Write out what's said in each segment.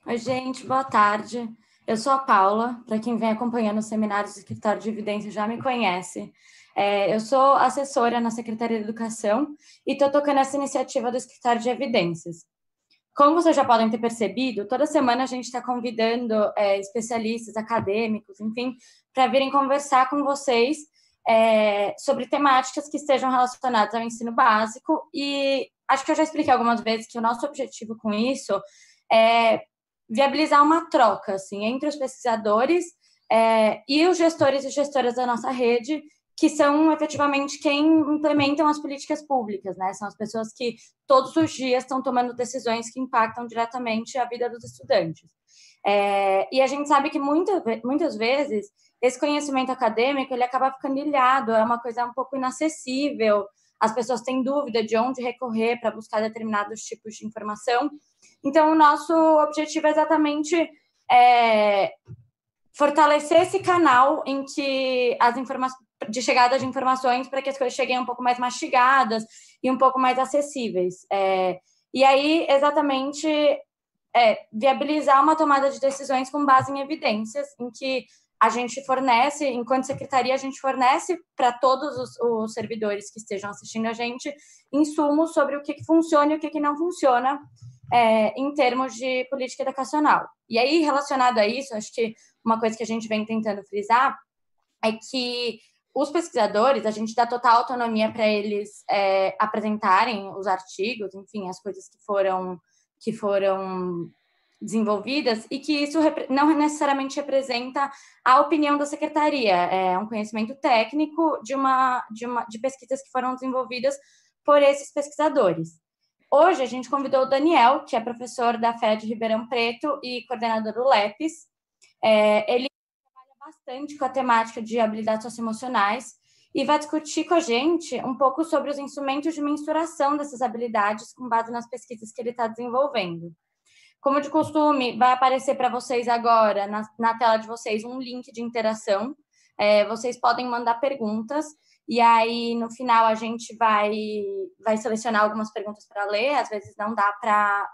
Oi, gente, boa tarde. Eu sou a Paula, para quem vem acompanhando os seminários do Escritório de Evidência já me conhece. Eu sou assessora na Secretaria de Educação e estou tocando essa iniciativa do Escritório de Evidências. Como vocês já podem ter percebido, toda semana a gente está convidando especialistas, acadêmicos, enfim, para virem conversar com vocês sobre temáticas que estejam relacionadas ao ensino básico. E acho que eu já expliquei algumas vezes que o nosso objetivo com isso é viabilizar uma troca assim, entre os pesquisadores e os gestores e gestoras da nossa rede, que são efetivamente quem implementam as políticas públicas, né? São as pessoas que todos os dias estão tomando decisões que impactam diretamente a vida dos estudantes. E a gente sabe que muitas vezes esse conhecimento acadêmico ele acaba ficando ilhado, é uma coisa um pouco inacessível, as pessoas têm dúvida de onde recorrer para buscar determinados tipos de informação. Então, o nosso objetivo é exatamente fortalecer esse canal em que as informações de chegada de informações para que as coisas cheguem um pouco mais mastigadas e um pouco mais acessíveis. E aí, exatamente, viabilizar uma tomada de decisões com base em evidências, em que a gente fornece, enquanto secretaria, a gente fornece para todos os servidores que estejam assistindo a gente insumos sobre o que funciona e o que não funciona em termos de política educacional. E aí, relacionado a isso, acho que uma coisa que a gente vem tentando frisar é que os pesquisadores, a gente dá total autonomia para eles apresentarem os artigos, enfim, as coisas que foram desenvolvidas, e que isso não necessariamente representa a opinião da secretaria, é um conhecimento técnico de pesquisas que foram desenvolvidas por esses pesquisadores. Hoje a gente convidou o Daniel, que é professor da FED Ribeirão Preto e coordenador do LEPES. Ele trabalha bastante com a temática de habilidades socioemocionais e vai discutir com a gente um pouco sobre os instrumentos de mensuração dessas habilidades com base nas pesquisas que ele está desenvolvendo. Como de costume, vai aparecer para vocês agora, na tela de vocês, um link de interação. Vocês podem mandar perguntas, e aí no final a gente vai selecionar algumas perguntas para ler, às vezes não dá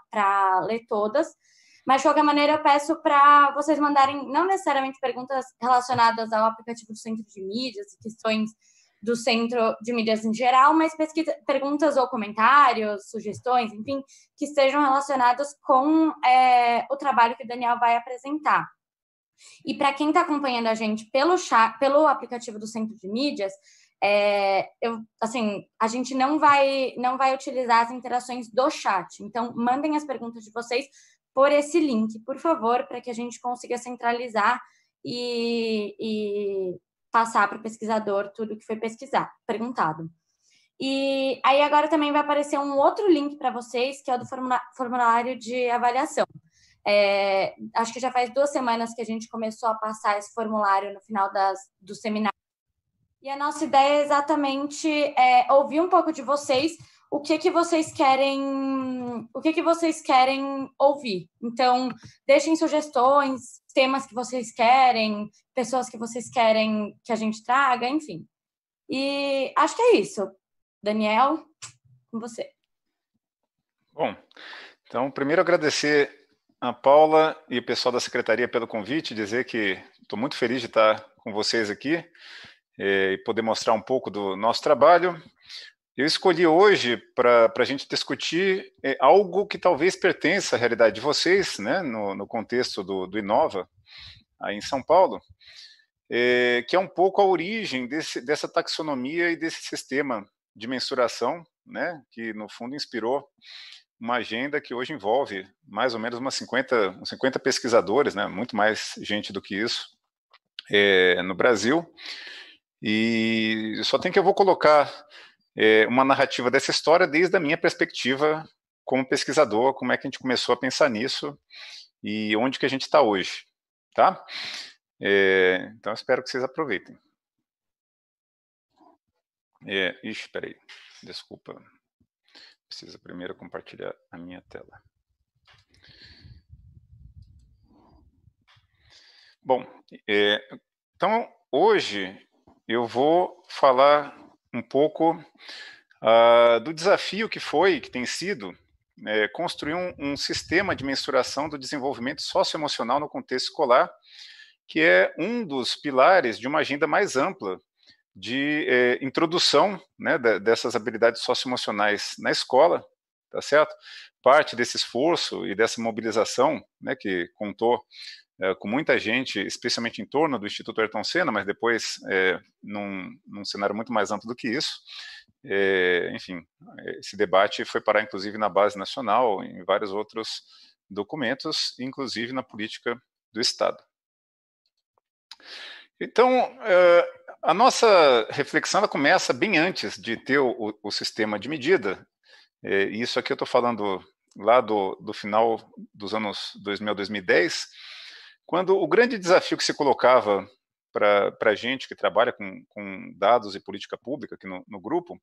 para ler todas, mas de qualquer maneira eu peço para vocês mandarem não necessariamente perguntas relacionadas ao aplicativo do Centro de Mídias, questões do Centro de Mídias em geral, mas perguntas ou comentários, sugestões, enfim, que estejam relacionadas com o trabalho que o Daniel vai apresentar. E para quem está acompanhando a gente pelo aplicativo do Centro de Mídias, a gente não vai utilizar as interações do chat. Então, mandem as perguntas de vocês por esse link, por favor, para que a gente consiga centralizar e passar para o pesquisador tudo que foi perguntado. E aí agora também vai aparecer um outro link para vocês, que é o do formulário de avaliação. Acho que já faz 2 semanas que a gente começou a passar esse formulário no final do seminário. E a nossa ideia é exatamente ouvir um pouco de vocês, o que vocês querem ouvir. Então, deixem sugestões, temas que vocês querem, pessoas que vocês querem que a gente traga, enfim. E acho que é isso. Daniel, com você. Bom, então, primeiro agradecer a Paula e o pessoal da Secretaria pelo convite, dizer que estou muito feliz de estar com vocês aqui e poder mostrar um pouco do nosso trabalho. Eu escolhi hoje para a gente discutir algo que talvez pertença à realidade de vocês, né, no contexto do Inova, aí em São Paulo, que é um pouco a origem dessa taxonomia e desse sistema de mensuração, né, que no fundo inspirou uma agenda que hoje envolve mais ou menos uns 50 pesquisadores, né, muito mais gente do que isso, no Brasil. E só tem que eu vou colocar uma narrativa dessa história desde a minha perspectiva como pesquisador, como é que a gente começou a pensar nisso e onde que a gente está hoje, tá? Então, espero que vocês aproveitem. Espera aí, desculpa. Preciso primeiro compartilhar a minha tela. Bom, então, hoje eu vou falar um pouco do desafio que tem sido construir um sistema de mensuração do desenvolvimento socioemocional no contexto escolar, que é um dos pilares de uma agenda mais ampla de introdução, né, dessas habilidades socioemocionais na escola, tá certo? Parte desse esforço e dessa mobilização, né, que contou com muita gente, especialmente em torno do Instituto Ayrton Senna, mas depois num cenário muito mais amplo do que isso. Enfim, esse debate foi parar, inclusive, na base nacional, em vários outros documentos, inclusive na política do Estado. Então, a nossa reflexão ela começa bem antes de ter o sistema de medida, e isso aqui eu estou falando lá do final dos anos 2000 a 2010, quando o grande desafio que se colocava para a gente que trabalha com dados e política pública aqui no grupo,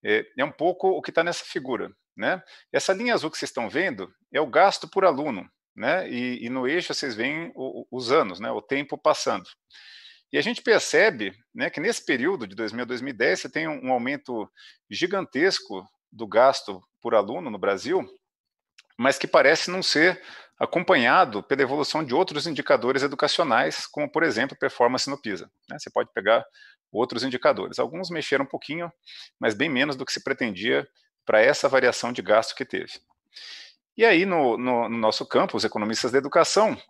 é um pouco o que está nessa figura, né? Essa linha azul que vocês estão vendo é o gasto por aluno, né? E no eixo vocês veem os anos, né? O tempo passando. E a gente percebe, né, que nesse período de 2000 a 2010 você tem um aumento gigantesco do gasto por aluno no Brasil, mas que parece não ser acompanhado pela evolução de outros indicadores educacionais, como, por exemplo, performance no PISA. Né? Você pode pegar outros indicadores. Alguns mexeram um pouquinho, mas bem menos do que se pretendia para essa variação de gasto que teve. E aí, no nosso campo, os economistas da educação,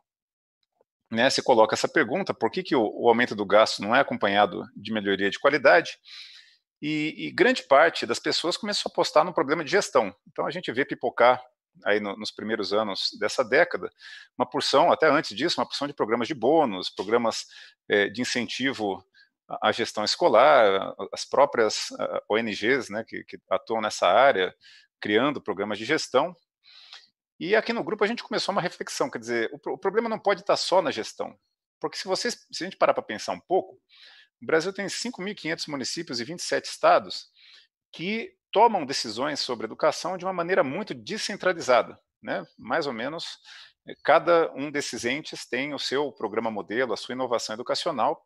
né, se coloca essa pergunta, por que o aumento do gasto não é acompanhado de melhoria de qualidade? E grande parte das pessoas começou a apostar no problema de gestão. Então, a gente vê pipocar aí nos primeiros anos dessa década, uma porção, até antes disso, uma porção de programas de bônus, programas de incentivo à gestão escolar, as próprias ONGs, né, que atuam nessa área, criando programas de gestão. E aqui no grupo a gente começou uma reflexão, quer dizer, o problema não pode estar só na gestão, porque se a gente parar para pensar um pouco, o Brasil tem 5.500 municípios e 27 estados que tomam decisões sobre educação de uma maneira muito descentralizada, né? Mais ou menos, cada um desses entes tem o seu programa modelo, a sua inovação educacional,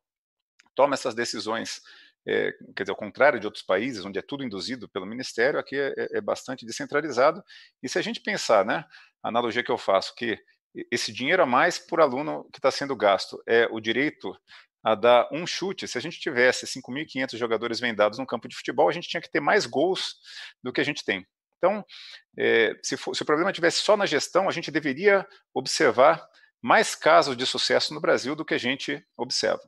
toma essas decisões, quer dizer, ao contrário de outros países, onde é tudo induzido pelo Ministério, aqui é bastante descentralizado, e se a gente pensar, né, a analogia que eu faço, que esse dinheiro a mais por aluno que está sendo gasto é o direito a dar um chute. Se a gente tivesse 5.500 jogadores vendados no campo de futebol, a gente tinha que ter mais gols do que a gente tem. Então, se o problema estivesse só na gestão, a gente deveria observar mais casos de sucesso no Brasil do que a gente observa.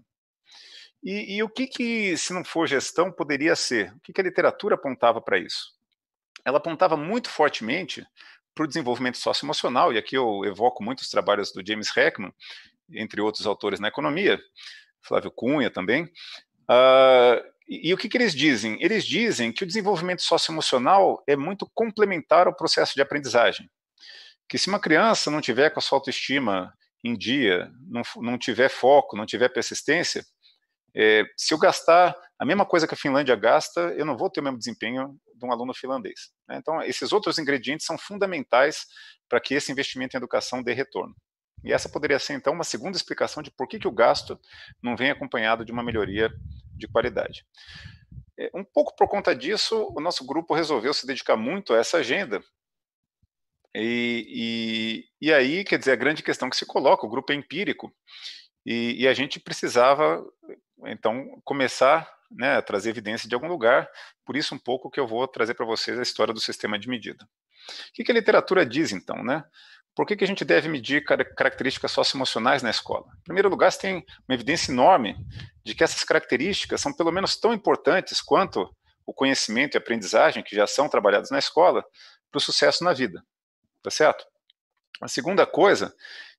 E o que, se não for gestão, poderia ser? O que a literatura apontava para isso? Ela apontava muito fortemente para o desenvolvimento socioemocional, e aqui eu evoco muitos trabalhos do James Heckman, entre outros autores na economia, Flávio Cunha também. E o que eles dizem? Eles dizem que o desenvolvimento socioemocional é muito complementar ao processo de aprendizagem. Que se uma criança não tiver com a sua autoestima em dia, não tiver foco, não tiver persistência, se eu gastar a mesma coisa que a Finlândia gasta, eu não vou ter o mesmo desempenho de um aluno finlandês. Né? Então, esses outros ingredientes são fundamentais para que esse investimento em educação dê retorno. E essa poderia ser, então, uma segunda explicação de por que o gasto não vem acompanhado de uma melhoria de qualidade. Um pouco por conta disso, o nosso grupo resolveu se dedicar muito a essa agenda. E aí, quer dizer, a grande questão que se coloca, o grupo é empírico, e a gente precisava, então, começar, né, a trazer evidência de algum lugar, por isso um pouco que eu vou trazer para vocês a história do sistema de medida. O que a literatura diz, então, né? Por que a gente deve medir características socioemocionais na escola? Em primeiro lugar, você tem uma evidência enorme de que essas características são pelo menos tão importantes quanto o conhecimento e a aprendizagem, que já são trabalhados na escola, para o sucesso na vida, tá certo? A segunda coisa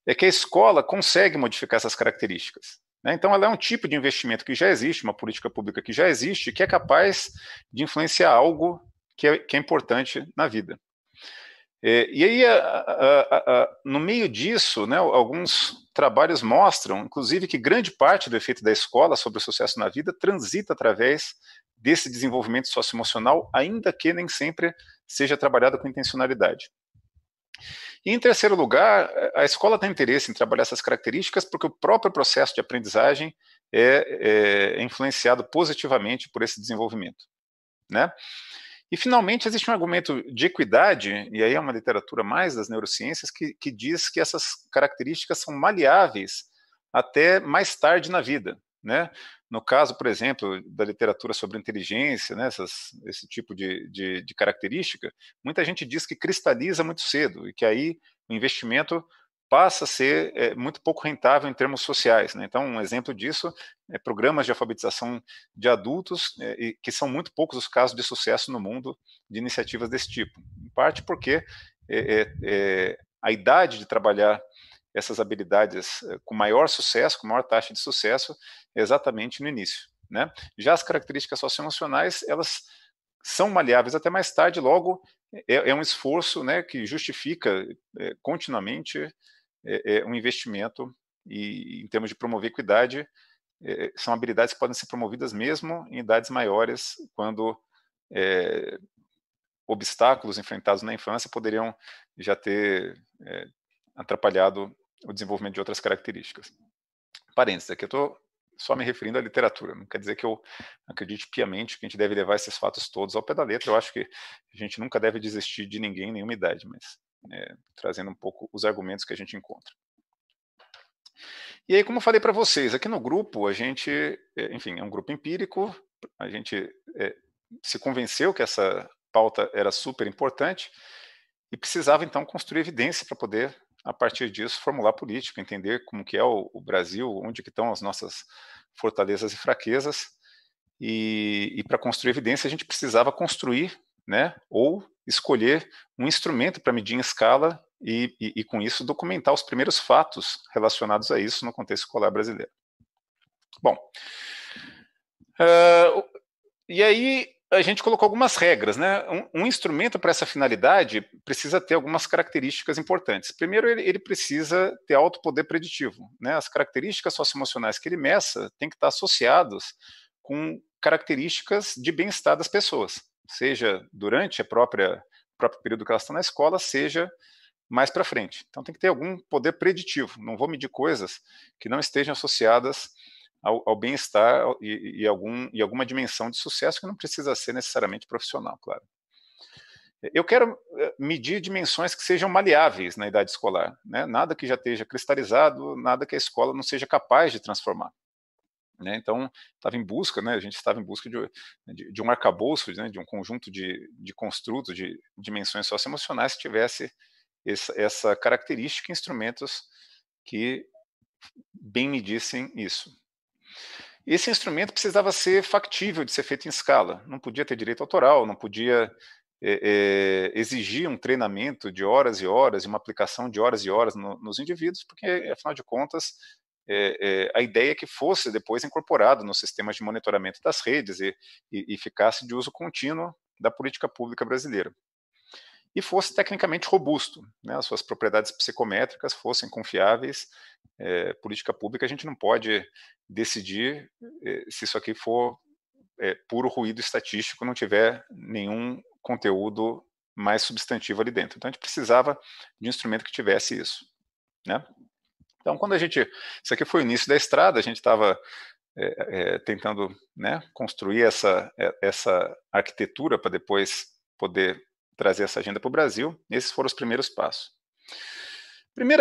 é que a escola consegue modificar essas características. Né? Então, ela é um tipo de investimento que já existe, uma política pública que já existe, que é capaz de influenciar algo que é importante na vida. E aí, no meio disso, né, alguns trabalhos mostram, inclusive, que grande parte do efeito da escola sobre o sucesso na vida transita através desse desenvolvimento socioemocional, ainda que nem sempre seja trabalhado com intencionalidade. E, em terceiro lugar, a escola tem interesse em trabalhar essas características porque o próprio processo de aprendizagem é influenciado positivamente por esse desenvolvimento, né? E, finalmente, existe um argumento de equidade, e aí é uma literatura mais das neurociências, que diz que essas características são maleáveis até mais tarde na vida, né? No caso, por exemplo, da literatura sobre inteligência, né, esse tipo de característica, muita gente diz que cristaliza muito cedo e que aí o investimento passa a ser muito pouco rentável em termos sociais, né? Então, um exemplo disso é programas de alfabetização de adultos, e que são muito poucos os casos de sucesso no mundo de iniciativas desse tipo. Em parte porque a idade de trabalhar essas habilidades com maior sucesso, com maior taxa de sucesso, é exatamente no início, né? Já as características socioemocionais, elas são maleáveis até mais tarde, logo é um esforço, né, que justifica continuamente um investimento, e em termos de promover equidade, são habilidades que podem ser promovidas mesmo em idades maiores, quando obstáculos enfrentados na infância poderiam já ter atrapalhado o desenvolvimento de outras características. Parênteses, aqui eu estou só me referindo à literatura, não quer dizer que eu acredite piamente que a gente deve levar esses fatos todos ao pé da letra. Eu acho que a gente nunca deve desistir de ninguém em nenhuma idade, mas trazendo um pouco os argumentos que a gente encontra. E aí, como eu falei para vocês, aqui no grupo, a gente, enfim, é um grupo empírico, a gente se convenceu que essa pauta era super importante e precisava, então, construir evidência para poder, a partir disso, formular política, entender como que é o Brasil, onde que estão as nossas fortalezas e fraquezas, e para construir evidência a gente precisava construir, né, ou escolher um instrumento para medir em escala e com isso documentar os primeiros fatos relacionados a isso no contexto escolar brasileiro. Bom, e aí a gente colocou algumas regras, né? Um instrumento para essa finalidade precisa ter algumas características importantes. Primeiro, ele precisa ter alto poder preditivo, né? As características socioemocionais que ele meça têm que estar associadas com características de bem-estar das pessoas, seja durante o próprio período que elas estão na escola, seja mais para frente. Então tem que ter algum poder preditivo. Não vou medir coisas que não estejam associadas ao bem-estar e alguma dimensão de sucesso, que não precisa ser necessariamente profissional, claro. Eu quero medir dimensões que sejam maleáveis na idade escolar, né? Nada que já esteja cristalizado, nada que a escola não seja capaz de transformar. Né? Então, estava em busca, né? A gente estava em busca de um arcabouço, né? De um conjunto de construtos, de dimensões socioemocionais que tivesse essa característica, instrumentos que bem medissem isso. Esse instrumento precisava ser factível de ser feito em escala, não podia ter direito autoral, não podia exigir um treinamento de horas e horas, e uma aplicação de horas e horas nos indivíduos, porque, afinal de contas, a ideia é que fosse depois incorporado nos sistemas de monitoramento das redes e ficasse de uso contínuo da política pública brasileira. E fosse tecnicamente robusto, né? As suas propriedades psicométricas fossem confiáveis. Política pública, a gente não pode decidir se isso aqui for puro ruído estatístico, não tiver nenhum conteúdo mais substantivo ali dentro. Então a gente precisava de um instrumento que tivesse isso, né? Então, quando isso aqui foi o início da estrada, a gente estava tentando, né, construir essa arquitetura para depois poder trazer essa agenda para o Brasil. Esses foram os primeiros passos. Primeiro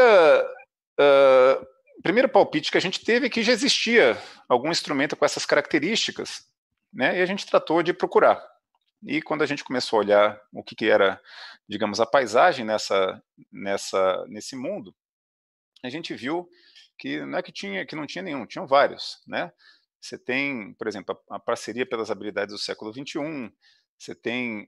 palpite que a gente teve é que já existia algum instrumento com essas características, né, e a gente tratou de procurar. E quando a gente começou a olhar o que era, digamos, a paisagem nesse mundo, a gente viu que não é que não tinha nenhum, tinham vários, né? Você tem, por exemplo, a parceria pelas habilidades do século XXI, você tem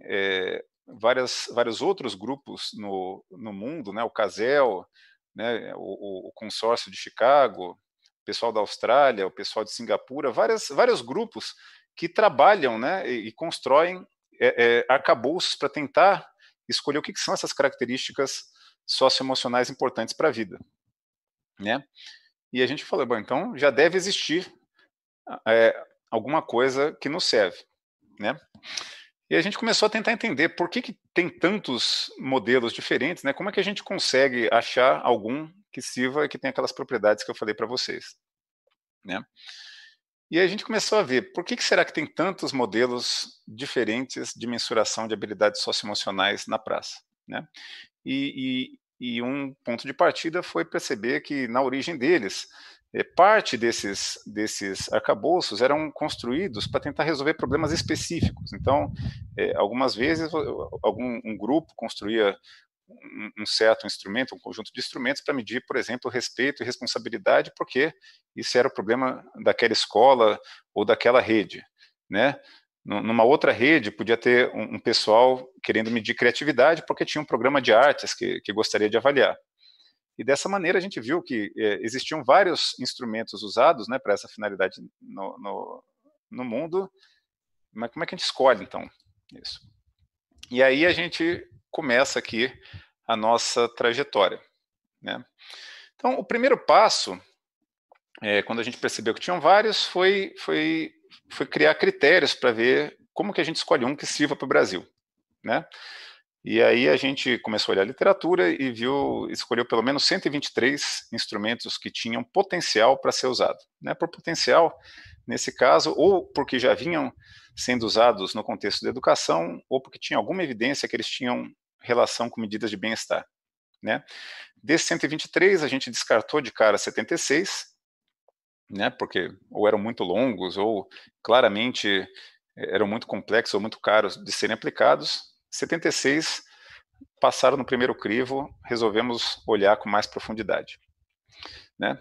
vários outros grupos no mundo, né? O CASEL, né? O consórcio de Chicago, o pessoal da Austrália, o pessoal de Singapura, vários grupos que trabalham, né? E constroem arcabouços para tentar escolher o que são essas características socioemocionais importantes para a vida, né? E a gente falou, bom, então já deve existir alguma coisa que nos serve, né? E a gente começou a tentar entender por que tem tantos modelos diferentes, né? Como é que a gente consegue achar algum que sirva e que tenha aquelas propriedades que eu falei para vocês, né? E aí a gente começou a ver por que será que tem tantos modelos diferentes de mensuração de habilidades socioemocionais na praça, né? E um ponto de partida foi perceber que, na origem deles, parte desses arcabouços eram construídos para tentar resolver problemas específicos. Então, algumas vezes, um grupo construía um certo instrumento, um conjunto de instrumentos para medir, por exemplo, respeito e responsabilidade, porque isso era o problema daquela escola ou daquela rede, né? Numa outra rede, podia ter um pessoal querendo medir criatividade porque tinha um programa de artes que gostaria de avaliar. E dessa maneira a gente viu que existiam vários instrumentos usados, né, para essa finalidade no mundo, mas como é que a gente escolhe, então, isso? E aí a gente começa aqui a nossa trajetória, né? Então, o primeiro passo, quando a gente percebeu que tinham vários, foi criar critérios para ver como que a gente escolhe um que sirva para o Brasil, né? E aí a gente começou a olhar a literatura e escolheu pelo menos 123 instrumentos que tinham potencial para ser usado, né? Por potencial, nesse caso, ou porque já vinham sendo usados no contexto da educação, ou porque tinha alguma evidência que eles tinham relação com medidas de bem-estar, né? Desses 123, a gente descartou de cara 76, né? Porque ou eram muito longos, ou claramente eram muito complexos ou muito caros de serem aplicados. 76 passaram no primeiro crivo, resolvemos olhar com mais profundidade, né?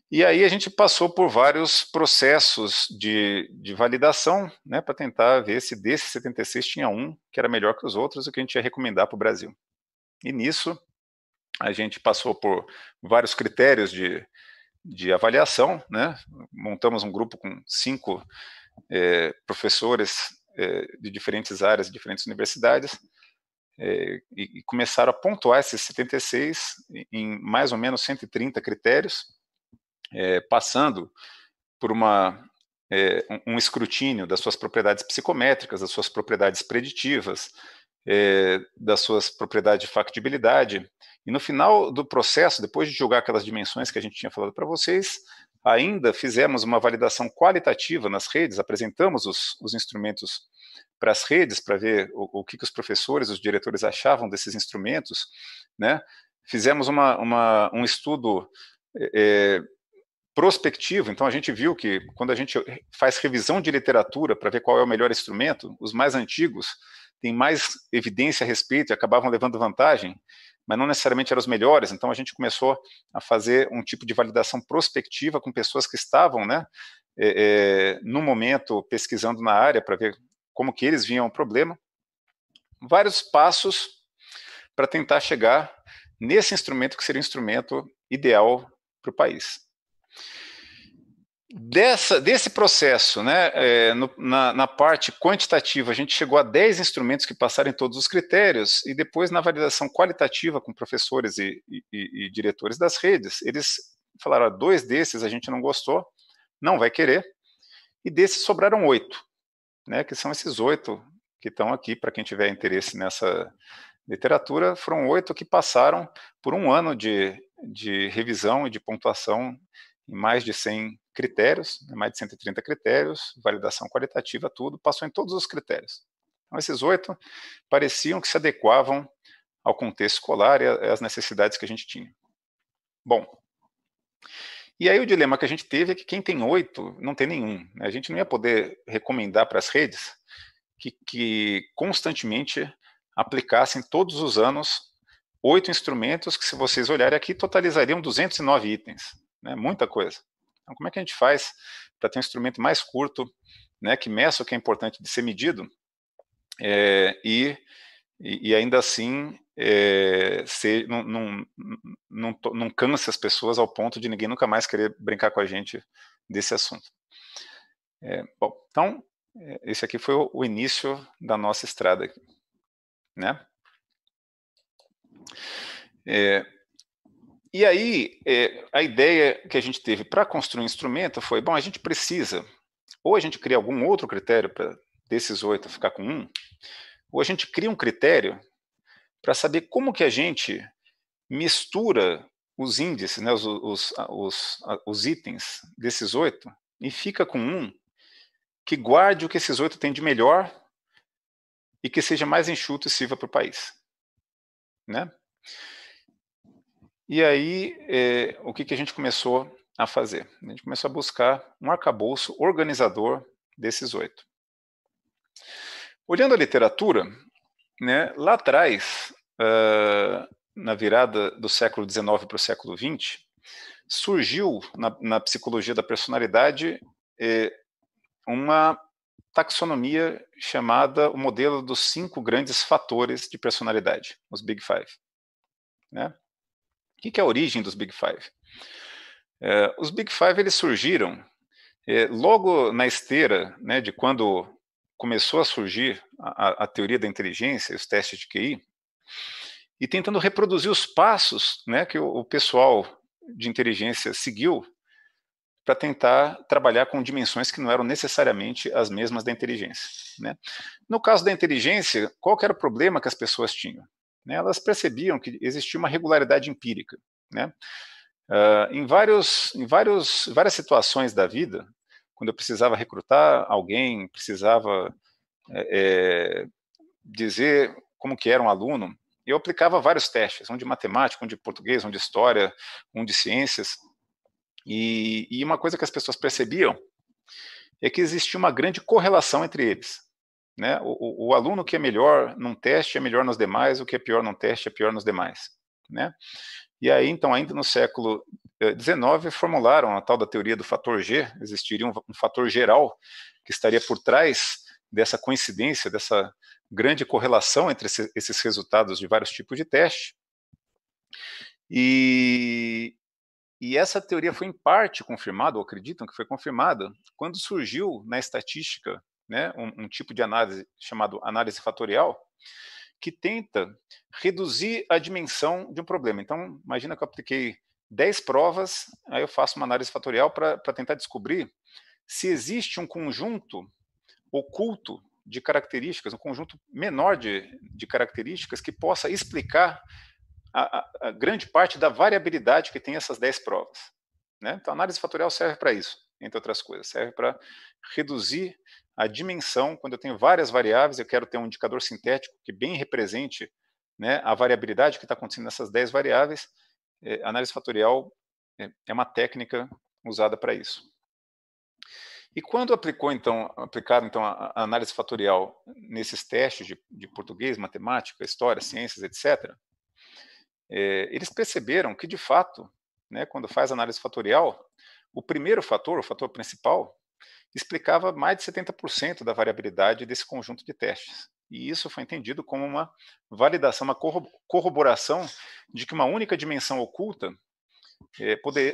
E aí a gente passou por vários processos de validação, né, para tentar ver se desses 76 tinha um que era melhor que os outros e que a gente ia recomendar para o Brasil. E nisso a gente passou por vários critérios de avaliação, né? Montamos um grupo com 5 professores de diferentes áreas, de diferentes universidades, e começaram a pontuar esses 76 em mais ou menos 130 critérios, passando por um escrutínio das suas propriedades psicométricas, das suas propriedades preditivas, das suas propriedades de factibilidade. E no final do processo, depois de julgar aquelas dimensões que a gente tinha falado para vocês, ainda fizemos uma validação qualitativa nas redes, apresentamos os instrumentos para as redes, para ver o que os professores, os diretores achavam desses instrumentos, né? Fizemos um estudo prospectivo, então a gente viu que quando a gente faz revisão de literatura para ver qual é o melhor instrumento, os mais antigos têm mais evidência a respeito e acabavam levando vantagem, mas não necessariamente eram os melhores, então a gente começou a fazer um tipo de validação prospectiva com pessoas que estavam, né, no momento pesquisando na área para ver como que eles viam o problema. Vários passos para tentar chegar nesse instrumento que seria o instrumento ideal para o país. Desse processo, né, na parte quantitativa, a gente chegou a 10 instrumentos que passaram em todos os critérios, e depois na validação qualitativa com professores e diretores das redes, eles falaram, 2 desses a gente não gostou, não vai querer, e desses sobraram 8, né, que são esses 8 que estão aqui, para quem tiver interesse nessa literatura, foram 8 que passaram por um ano de revisão e de pontuação em mais de 100 critérios, mais de 130 critérios, validação qualitativa, tudo, passou em todos os critérios. Então, esses 8 pareciam que se adequavam ao contexto escolar e às necessidades que a gente tinha. Bom, e aí o dilema que a gente teve é que quem tem 8 não tem nenhum, né? A gente não ia poder recomendar para as redes que constantemente aplicassem todos os anos 8 instrumentos que, se vocês olharem aqui, totalizariam 209 itens, né? Muita coisa. Então, como é que a gente faz para ter um instrumento mais curto, né, que meça o que é importante de ser medido, e ainda assim não canse as pessoas ao ponto de ninguém nunca mais querer brincar com a gente desse assunto. Bom, então, esse aqui foi o início da nossa estrada aqui, né? E aí, a ideia que a gente teve para construir um instrumento foi, bom, a gente precisa, ou a gente cria algum outro critério para desses 8 ficar com 1, ou a gente cria um critério para saber como que a gente mistura os índices, né, os itens desses 8, e fica com um que guarde o que esses 8 têm de melhor e que seja mais enxuto e sirva para o país. Né? E aí, o que a gente começou a fazer? A gente começou a buscar um arcabouço organizador desses 8. Olhando a literatura, né, lá atrás, na virada do século XIX para o século XX, surgiu na psicologia da personalidade uma taxonomia chamada o modelo dos 5 grandes fatores de personalidade, os Big Five. Né? O que é a origem dos Big Five? Os Big Five eles surgiram logo na esteira, né, de quando começou a surgir a teoria da inteligência, os testes de QI, e tentando reproduzir os passos, né, que o pessoal de inteligência seguiu para tentar trabalhar com dimensões que não eram necessariamente as mesmas da inteligência. Né? No caso da inteligência, qual que era o problema que as pessoas tinham? Né? Elas percebiam que existia uma regularidade empírica. Né? Em várias situações da vida, quando eu precisava recrutar alguém, precisava dizer como que era um aluno, eu aplicava vários testes, um de matemática, um de português, um de história, um de ciências, e uma coisa que as pessoas percebiam é que existia uma grande correlação entre eles. Né? O aluno que é melhor num teste é melhor nos demais, o que é pior num teste é pior nos demais. Né? E aí, então, ainda no século XIX, formularam a tal da teoria do fator G, existiria um fator geral que estaria por trás dessa coincidência, dessa grande correlação entre esses resultados de vários tipos de teste. E essa teoria foi em parte confirmada, ou acreditam que foi confirmada, quando surgiu na estatística, né, um tipo de análise chamado análise fatorial, que tenta reduzir a dimensão de um problema. Então, imagina que eu apliquei 10 provas, aí eu faço uma análise fatorial para tentar descobrir se existe um conjunto oculto de características, um conjunto menor de características que possa explicar a grande parte da variabilidade que tem essas 10 provas. Né? Então, a análise fatorial serve para isso, entre outras coisas. Serve para reduzir a dimensão, quando eu tenho várias variáveis, eu quero ter um indicador sintético que bem represente, né, a variabilidade que está acontecendo nessas 10 variáveis. A análise fatorial é uma técnica usada para isso. E quando aplicaram então a análise fatorial nesses testes de português, matemática, história, ciências, etc., eles perceberam que, de fato, né, quando faz análise fatorial, o primeiro fator, o fator principal, explicava mais de 70% da variabilidade desse conjunto de testes. E isso foi entendido como uma validação, uma corroboração de que uma única dimensão oculta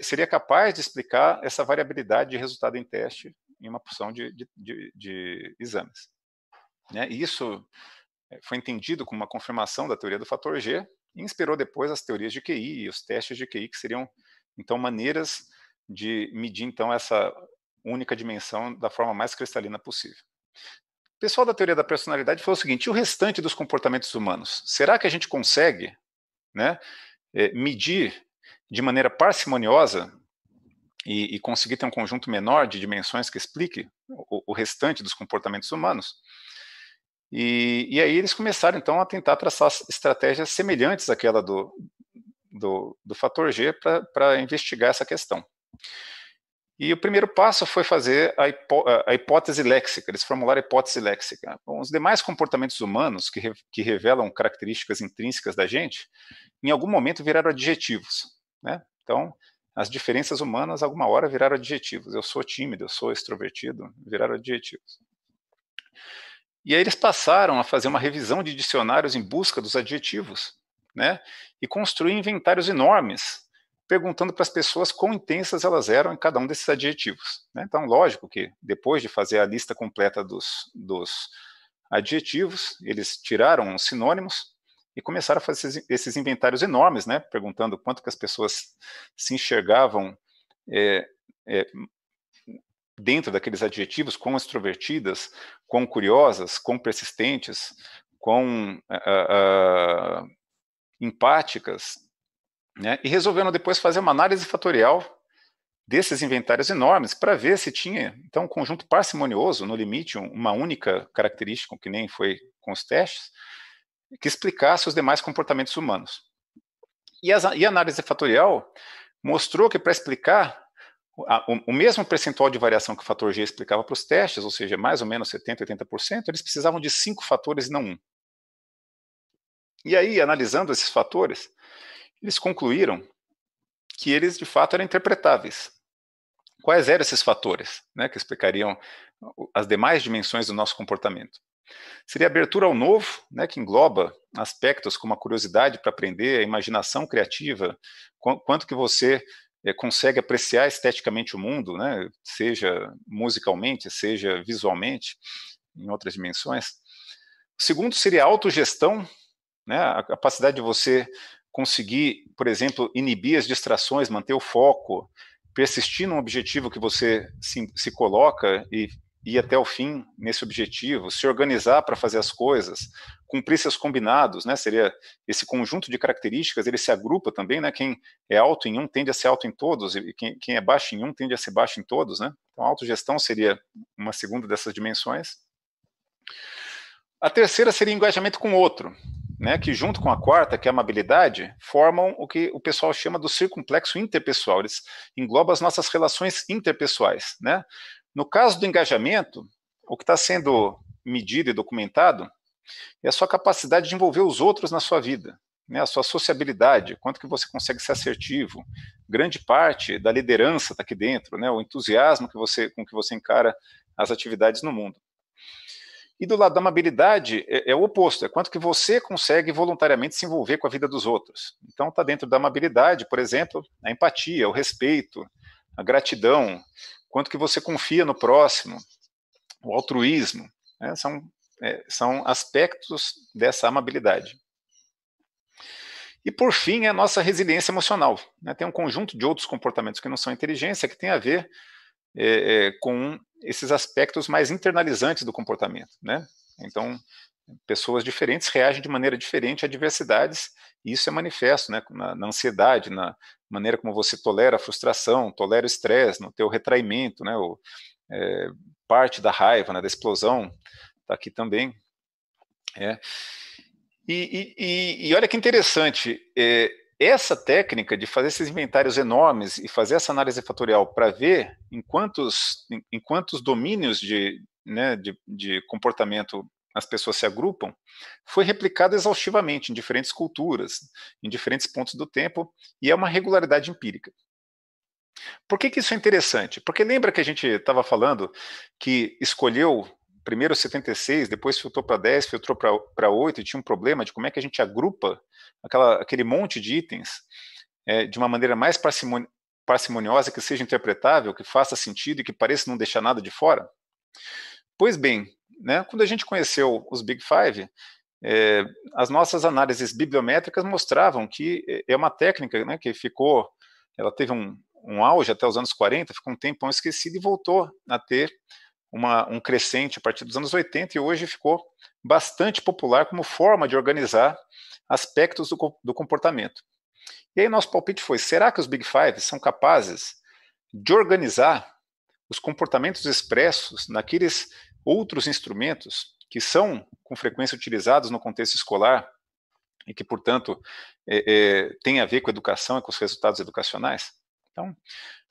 seria capaz de explicar essa variabilidade de resultado em teste em uma porção de exames. Né? E isso foi entendido como uma confirmação da teoria do fator G e inspirou depois as teorias de QI e os testes de QI, que seriam, então, maneiras de medir, então, essa única dimensão da forma mais cristalina possível. O pessoal da teoria da personalidade falou o seguinte: e o restante dos comportamentos humanos? Será que a gente consegue, né, medir de maneira parcimoniosa e conseguir ter um conjunto menor de dimensões que explique o restante dos comportamentos humanos? E aí eles começaram, então, a tentar traçar estratégias semelhantes àquela do fator G para investigar essa questão. E o primeiro passo foi fazer a hipótese léxica, eles formularam a hipótese léxica. Bom, os demais comportamentos humanos que revelam características intrínsecas da gente, em algum momento viraram adjetivos. Né? Então, as diferenças humanas, alguma hora, viraram adjetivos. Eu sou tímido, eu sou extrovertido, viraram adjetivos. E aí eles passaram a fazer uma revisão de dicionários em busca dos adjetivos, né? E construir inventários enormes, perguntando para as pessoas quão intensas elas eram em cada um desses adjetivos. Né? Então, lógico que depois de fazer a lista completa dos adjetivos, eles tiraram os sinônimos e começaram a fazer esses inventários enormes, né? Perguntando quanto que as pessoas se enxergavam dentro daqueles adjetivos, quão extrovertidas, quão curiosas, quão persistentes, quão empáticas, né? E resolveram depois fazer uma análise fatorial desses inventários enormes para ver se tinha, então, um conjunto parcimonioso, no limite, uma única característica, que nem foi com os testes, que explicasse os demais comportamentos humanos. E a análise fatorial mostrou que para explicar o mesmo percentual de variação que o fator G explicava para os testes, ou seja, mais ou menos 70%, 80%, eles precisavam de 5 fatores e não 1. E aí, analisando esses fatores, eles concluíram que eles, de fato, eram interpretáveis. Quais eram esses fatores, né, que explicariam as demais dimensões do nosso comportamento? Seria a abertura ao novo, né, que engloba aspectos como a curiosidade para aprender, a imaginação criativa, quanto que você consegue apreciar esteticamente o mundo, né, seja musicalmente, seja visualmente, em outras dimensões. O segundo seria a autogestão, né, a capacidade de você conseguir, por exemplo, inibir as distrações, manter o foco, persistir num objetivo que você se coloca e ir até o fim nesse objetivo, se organizar para fazer as coisas, cumprir seus combinados, né? Seria esse conjunto de características, ele se agrupa também, né? Quem é alto em um tende a ser alto em todos, e quem é baixo em um tende a ser baixo em todos, né? Então, a autogestão seria uma segunda dessas dimensões. A terceira seria engajamento com o outro, né, que junto com a quarta, que é a amabilidade, formam o que o pessoal chama do circunplexo interpessoal. Eles englobam as nossas relações interpessoais, né? No caso do engajamento, o que está sendo medido e documentado é a sua capacidade de envolver os outros na sua vida, né? A sua sociabilidade, quanto que você consegue ser assertivo. Grande parte da liderança está aqui dentro, né? O entusiasmo com que você encara as atividades no mundo. E do lado da amabilidade é o oposto, é quanto que você consegue voluntariamente se envolver com a vida dos outros. Então está dentro da amabilidade, por exemplo, a empatia, o respeito, a gratidão, quanto que você confia no próximo, o altruísmo, né? São aspectos dessa amabilidade. E por fim, é a nossa resiliência emocional, né? Tem um conjunto de outros comportamentos que não são inteligência, que tem a ver com esses aspectos mais internalizantes do comportamento, né? Então, pessoas diferentes reagem de maneira diferente a adversidades, e isso é manifesto, né, na ansiedade, na maneira como você tolera a frustração, tolera o estresse, no teu retraimento, né, parte da raiva, né, da explosão, está aqui também. E olha que interessante, essa técnica de fazer esses inventários enormes e fazer essa análise fatorial para ver em quantos domínios de comportamento as pessoas se agrupam, foi replicada exaustivamente em diferentes culturas, em diferentes pontos do tempo, e é uma regularidade empírica. Por que isso é interessante? Porque lembra que a gente estava falando que escolheu primeiro 76, depois filtrou para 10, filtrou para 8, e tinha um problema de como é que a gente agrupa aquele monte de itens de uma maneira mais parcimoniosa, que seja interpretável, que faça sentido e que pareça não deixar nada de fora? Pois bem, né, quando a gente conheceu os Big Five, as nossas análises bibliométricas mostravam que é uma técnica, né, que ela teve um auge até os anos 40, ficou um tempão esquecida e voltou a ter um crescente a partir dos anos 80 e hoje ficou bastante popular como forma de organizar aspectos do comportamento. E aí nosso palpite foi, será que os Big Five são capazes de organizar os comportamentos expressos naqueles outros instrumentos que são com frequência utilizados no contexto escolar e que, portanto, têm a ver com a educação e com os resultados educacionais? Então,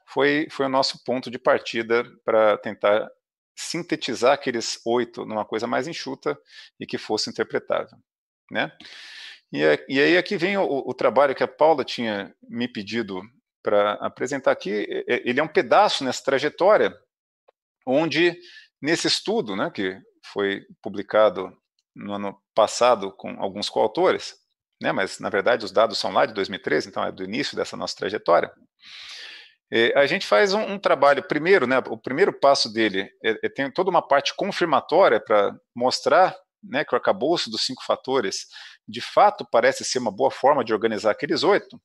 foi o nosso ponto de partida para tentar sintetizar aqueles 8 numa coisa mais enxuta e que fosse interpretável, né? E aí aqui vem o trabalho que a Paula tinha me pedido para apresentar aqui. Ele é um pedaço nessa trajetória, onde nesse estudo, né, que foi publicado no ano passado com alguns coautores, né, mas na verdade os dados são lá de 2013, então é do início dessa nossa trajetória. A gente faz um trabalho, primeiro, né, o primeiro passo dele tem toda uma parte confirmatória para mostrar, né, que o arcabouço dos 5 fatores de fato parece ser uma boa forma de organizar aqueles 8,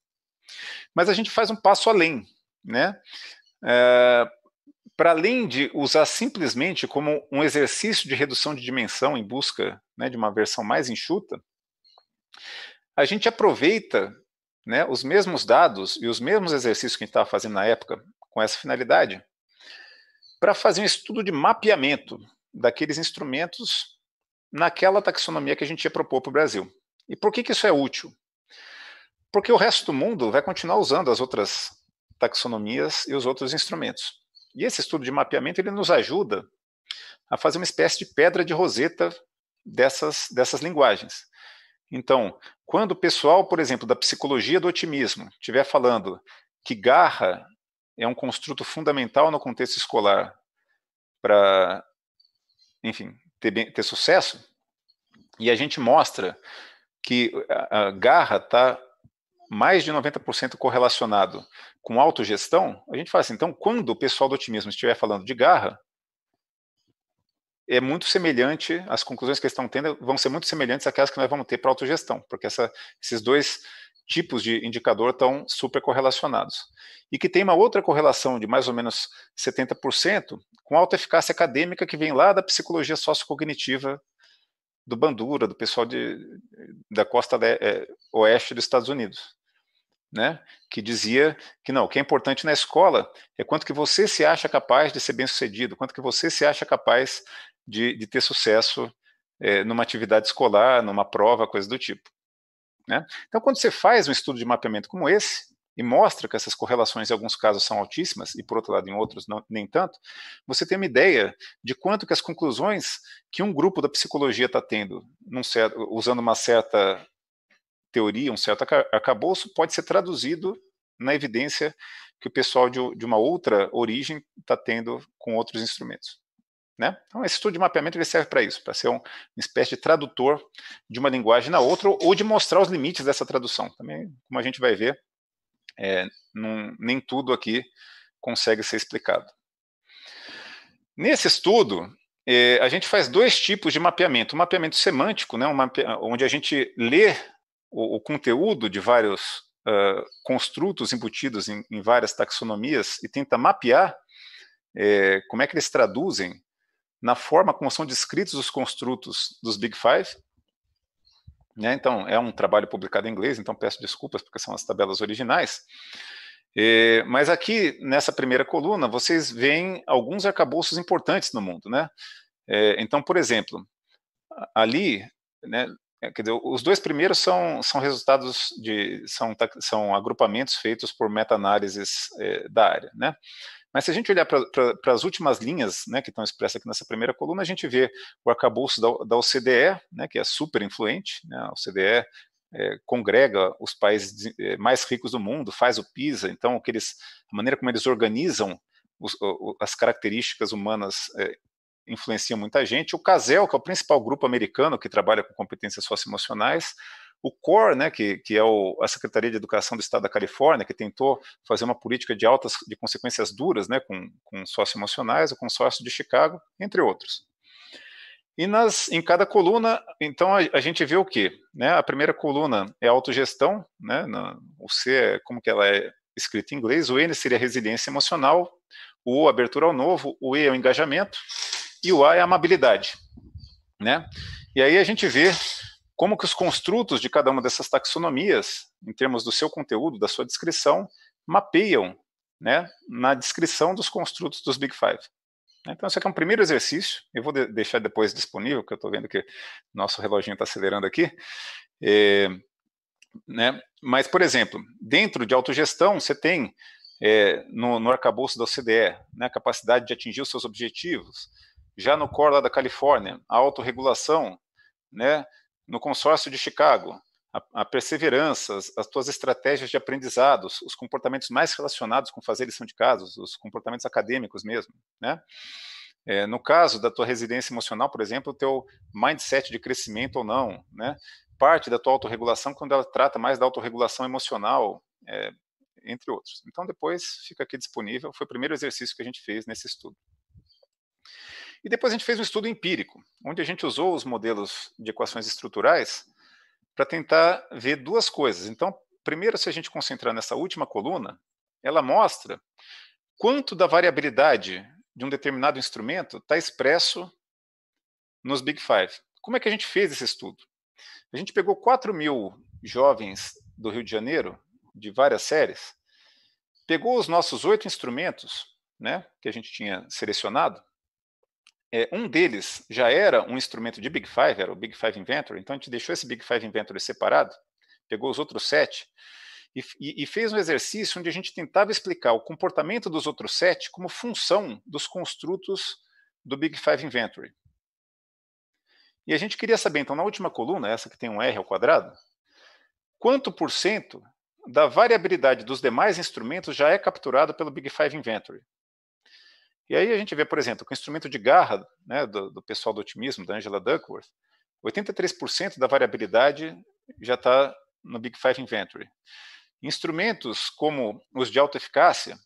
mas a gente faz um passo além, né, para além de usar simplesmente como um exercício de redução de dimensão em busca, né, de uma versão mais enxuta, a gente aproveita, né, os mesmos dados e os mesmos exercícios que a gente estava fazendo na época com essa finalidade, para fazer um estudo de mapeamento daqueles instrumentos naquela taxonomia que a gente ia propor para o Brasil. E por que isso é útil? Porque o resto do mundo vai continuar usando as outras taxonomias e os outros instrumentos. E esse estudo de mapeamento ele nos ajuda a fazer uma espécie de pedra de roseta dessas linguagens. Então, quando o pessoal, por exemplo, da psicologia do otimismo estiver falando que garra é um construto fundamental no contexto escolar para, enfim, ter sucesso, e a gente mostra que a garra está mais de 90% correlacionado com autogestão, a gente fala assim, então, quando o pessoal do otimismo estiver falando de garra, é muito semelhante, as conclusões que eles estão tendo vão ser muito semelhantes àquelas que nós vamos ter para autogestão, porque esses dois tipos de indicador estão super correlacionados. E que tem uma outra correlação de mais ou menos 70% com alta eficácia acadêmica que vem lá da psicologia sociocognitiva do Bandura, do pessoal da costa oeste dos Estados Unidos, né? Que dizia que não, o que é importante na escola é quanto que você se acha capaz de ser bem-sucedido, quanto que você se acha capaz de ter sucesso numa atividade escolar, numa prova, coisa do tipo, né? Então, quando você faz um estudo de mapeamento como esse, e mostra que essas correlações em alguns casos são altíssimas, e por outro lado em outros não, nem tanto, você tem uma ideia de quanto que as conclusões que um grupo da psicologia está tendo, usando uma certa teoria, um certo arcabouço, pode ser traduzido na evidência que o pessoal de uma outra origem está tendo com outros instrumentos, né? Então, esse estudo de mapeamento ele serve para isso, para ser uma espécie de tradutor de uma linguagem na outra, ou de mostrar os limites dessa tradução. Também, como a gente vai ver, nem tudo aqui consegue ser explicado. Nesse estudo, a gente faz dois tipos de mapeamento. Um mapeamento semântico, né, onde a gente lê o conteúdo de vários construtos embutidos em várias taxonomias e tenta mapear como é que eles traduzem na forma como são descritos os construtos dos Big Five, né? Então, é um trabalho publicado em inglês, então peço desculpas porque são as tabelas originais. Mas aqui, nessa primeira coluna, vocês veem alguns arcabouços importantes no mundo, né? Então, por exemplo, ali, né, quer dizer, os dois primeiros são resultados são agrupamentos feitos por meta-análises da área, né? Mas se a gente olhar para as últimas linhas, né, que estão expressas aqui nessa primeira coluna, a gente vê o arcabouço da OCDE, né, que é super influente, né, a OCDE congrega os países mais ricos do mundo, faz o PISA, então a maneira como eles organizam as características humanas influencia muita gente. O CASEL, que é o principal grupo americano que trabalha com competências socioemocionais, o CORE, né, que é a Secretaria de Educação do Estado da Califórnia, que tentou fazer uma política de consequências duras, né, com socioemocionais, o Consórcio de Chicago, entre outros. E em cada coluna, então, a gente vê o quê? Né? A primeira coluna é autogestão, né? O C é como que ela é escrita em inglês, o N seria resiliência emocional, o O, abertura ao novo, o E é o engajamento, e o A é a amabilidade, né? E aí a gente vê como que os construtos de cada uma dessas taxonomias, em termos do seu conteúdo, da sua descrição, mapeiam, né, na descrição dos construtos dos Big Five. Então, esse aqui é um primeiro exercício, eu vou deixar depois disponível, porque eu estou vendo que nosso reloginho está acelerando aqui. Né? Mas, por exemplo, dentro de autogestão, você tem no arcabouço da OCDE, né, a capacidade de atingir os seus objetivos. Já no core lá da Califórnia, a autorregulação, né, no consórcio de Chicago, a perseverança, as tuas estratégias de aprendizados, os comportamentos mais relacionados com fazer lição de casa, os comportamentos acadêmicos mesmo, né? No caso da tua resiliência emocional, por exemplo, o teu mindset de crescimento ou não, né? Parte da tua autorregulação quando ela trata mais da autorregulação emocional, entre outros. Então, depois fica aqui disponível, foi o primeiro exercício que a gente fez nesse estudo. E depois a gente fez um estudo empírico, onde a gente usou os modelos de equações estruturais para tentar ver duas coisas. Então, primeiro, se a gente concentrar nessa última coluna, ela mostra quanto da variabilidade de um determinado instrumento está expresso nos Big Five. Como é que a gente fez esse estudo? A gente pegou 4.000 jovens do Rio de Janeiro, de várias séries, pegou os nossos 8 instrumentos, né, que a gente tinha selecionado. Um deles já era um instrumento de Big Five, era o Big Five Inventory, então a gente deixou esse Big Five Inventory separado, pegou os outros 7 e fez um exercício onde a gente tentava explicar o comportamento dos outros 7 como função dos construtos do Big Five Inventory. E a gente queria saber, então, na última coluna, essa que tem um R ao quadrado, quanto por cento da variabilidade dos demais instrumentos já é capturado pelo Big Five Inventory. E aí a gente vê, por exemplo, que o instrumento de garra, né, do pessoal do otimismo, da Angela Duckworth, 83% da variabilidade já está no Big Five Inventory. Instrumentos como os de alta eficácia,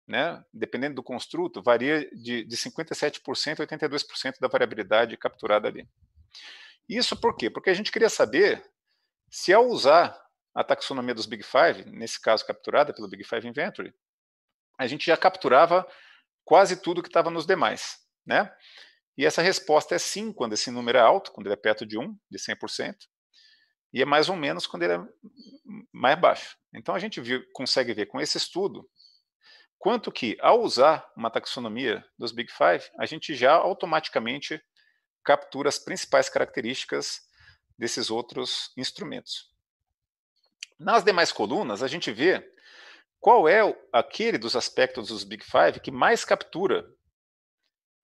né, dependendo do construto, varia de 57% a 82% da variabilidade capturada ali. Isso por quê? Porque a gente queria saber se, ao usar a taxonomia dos Big Five, nesse caso capturada pelo Big Five Inventory, a gente já capturava quase tudo que estava nos demais, né? E essa resposta é sim quando esse número é alto, quando ele é perto de 1, de 100%, e é mais ou menos quando ele é mais baixo. Então a gente consegue ver com esse estudo quanto que, ao usar uma taxonomia dos Big Five, a gente já automaticamente captura as principais características desses outros instrumentos. Nas demais colunas, a gente vê qual é aquele dos aspectos dos Big Five que mais captura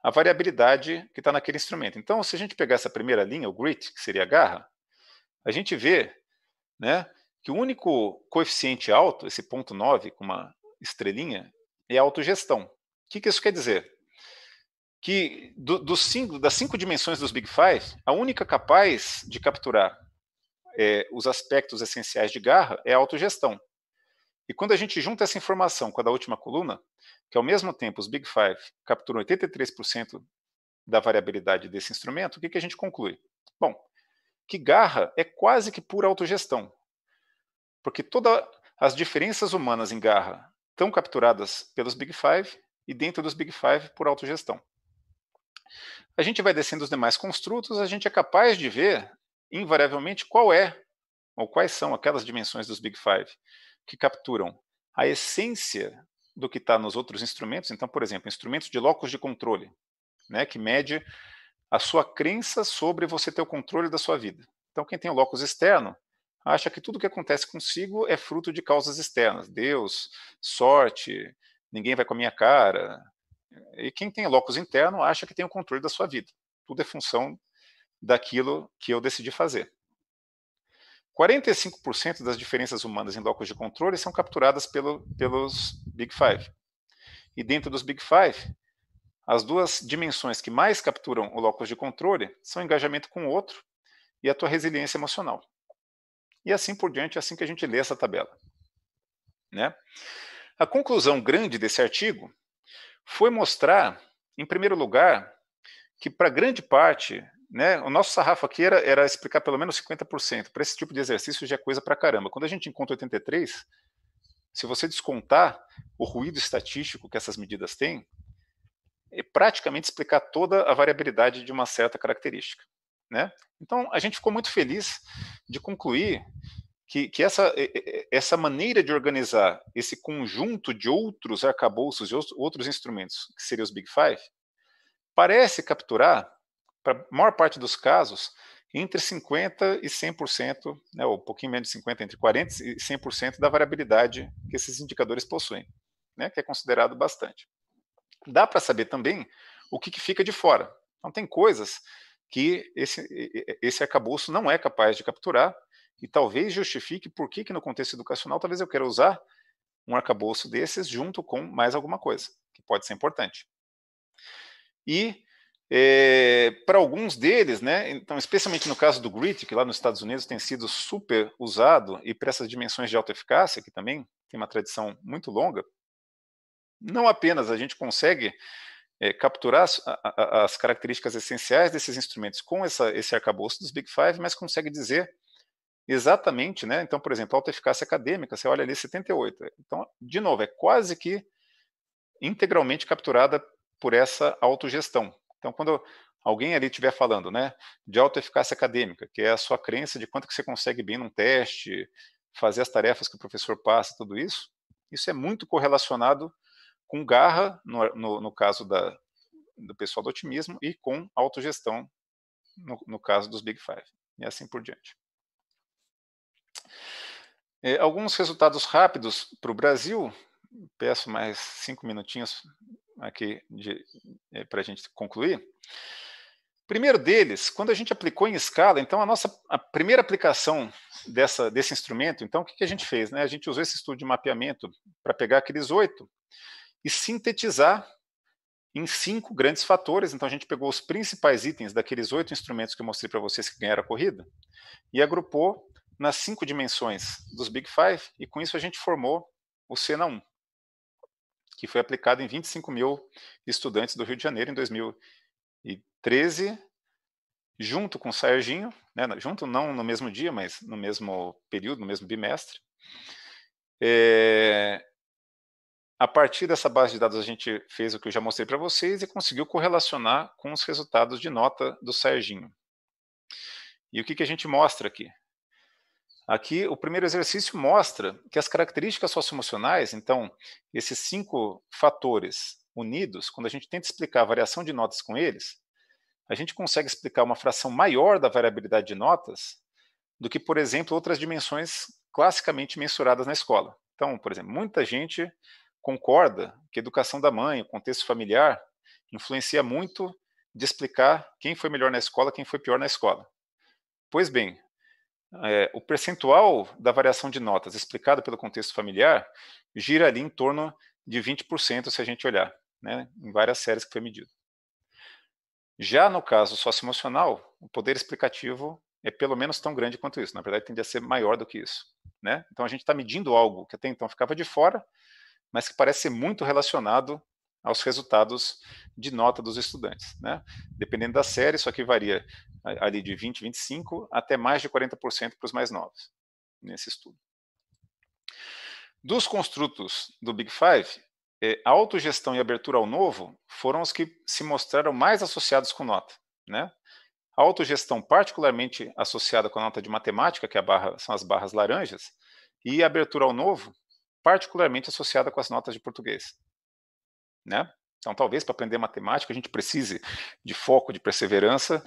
a variabilidade que está naquele instrumento. Então, se a gente pegar essa primeira linha, o grit, que seria a garra, a gente vê, né, que o único coeficiente alto, esse 0,9 com uma estrelinha, é a autogestão. O que isso quer dizer? Que das 5 dimensões dos Big Five, a única capaz de capturar os aspectos essenciais de garra é a autogestão. E quando a gente junta essa informação com a da última coluna, que ao mesmo tempo os Big Five capturam 83% da variabilidade desse instrumento, o que a gente conclui? Bom, que garra é quase que pura autogestão, porque todas as diferenças humanas em garra estão capturadas pelos Big Five e dentro dos Big Five por autogestão. A gente vai descendo os demais construtos, a gente é capaz de ver, invariavelmente, qual é, ou quais são aquelas dimensões dos Big Five que capturam a essência do que está nos outros instrumentos. Então, por exemplo, instrumentos de locus de controle, né, que mede a sua crença sobre você ter o controle da sua vida. Então, quem tem o locus externo acha que tudo que acontece consigo é fruto de causas externas. Deus, sorte, ninguém vai com a minha cara. E quem tem locus interno acha que tem o controle da sua vida. Tudo é função daquilo que eu decidi fazer. 45% das diferenças humanas em locus de controle são capturadas pelos Big Five. E dentro dos Big Five, as duas dimensões que mais capturam o locus de controle são o engajamento com o outro e a tua resiliência emocional. E assim por diante, é assim que a gente lê essa tabela, né? A conclusão grande desse artigo foi mostrar, em primeiro lugar, que para grande parte, né, o nosso sarrafo aqui era explicar pelo menos 50%. Para esse tipo de exercício já é coisa para caramba. Quando a gente encontra 83%, se você descontar o ruído estatístico que essas medidas têm, é praticamente explicar toda a variabilidade de uma certa característica, né? Então, a gente ficou muito feliz de concluir que essa maneira de organizar esse conjunto de outros arcabouços, de outros instrumentos, que seriam os Big Five, parece capturar, para a maior parte dos casos, entre 50% e 100%, né, ou um pouquinho menos de 50%, entre 40% e 100% da variabilidade que esses indicadores possuem, né, que é considerado bastante. Dá para saber também o que fica de fora. Então, tem coisas que esse arcabouço não é capaz de capturar e talvez justifique por que no contexto educacional talvez eu queira usar um arcabouço desses junto com mais alguma coisa, que pode ser importante. E para alguns deles, né, então, especialmente no caso do grit, que lá nos Estados Unidos tem sido super usado, e para essas dimensões de alta eficácia, que também tem uma tradição muito longa, não apenas a gente consegue capturar as características essenciais desses instrumentos com esse arcabouço dos Big Five, mas consegue dizer exatamente, né? Então, por exemplo, a alta eficácia acadêmica, você olha ali 78. Então, de novo, é quase que integralmente capturada por essa autogestão. Então, quando alguém ali estiver falando, né, de alta eficácia acadêmica, que é a sua crença de quanto que você consegue bem num teste, fazer as tarefas que o professor passa, tudo isso, Isso é muito correlacionado com garra, no caso do pessoal do otimismo, e com autogestão, no caso dos Big Five, e assim por diante. Alguns resultados rápidos para o Brasil, peço mais 5 minutinhos aqui para a gente concluir. Primeiro deles, quando a gente aplicou em escala, então a primeira aplicação desse instrumento, então o que a gente fez? Né? A gente usou esse estudo de mapeamento para pegar aqueles 8 e sintetizar em 5 grandes fatores. Então a gente pegou os principais itens daqueles 8 instrumentos que eu mostrei para vocês que ganharam a corrida e agrupou nas 5 dimensões dos Big Five, e com isso a gente formou o Cena 1, que foi aplicado em 25 mil estudantes do Rio de Janeiro em 2013, junto com o Serginho, né, junto não no mesmo dia, mas no mesmo período, no mesmo bimestre. A partir dessa base de dados a gente fez o que eu já mostrei para vocês e conseguiu correlacionar com os resultados de nota do Serginho. E o que a gente mostra aqui? Aqui, o primeiro exercício mostra que as características socioemocionais, então, esses 5 fatores unidos, quando a gente tenta explicar a variação de notas com eles, a gente consegue explicar uma fração maior da variabilidade de notas do que, por exemplo, outras dimensões classicamente mensuradas na escola. Então, por exemplo, muita gente concorda que a educação da mãe, o contexto familiar, influencia muito de explicar quem foi melhor na escola, quem foi pior na escola. Pois bem, o percentual da variação de notas explicado pelo contexto familiar gira ali em torno de 20% se a gente olhar, né, em várias séries que foi medido. Já no caso socioemocional, o poder explicativo é pelo menos tão grande quanto isso. Na verdade, tende a ser maior do que isso, né? Então a gente está medindo algo que até então ficava de fora, mas que parece ser muito relacionado aos resultados de nota dos estudantes, né? Dependendo da série, isso aqui varia ali de 20, 25 até mais de 40% para os mais novos, nesse estudo. Dos construtos do Big Five, a autogestão e abertura ao novo foram os que se mostraram mais associados com nota, né? A autogestão particularmente associada com a nota de matemática, que são as barras laranjas, e a abertura ao novo particularmente associada com as notas de português, né? Então, talvez para aprender matemática a gente precise de foco, de perseverança,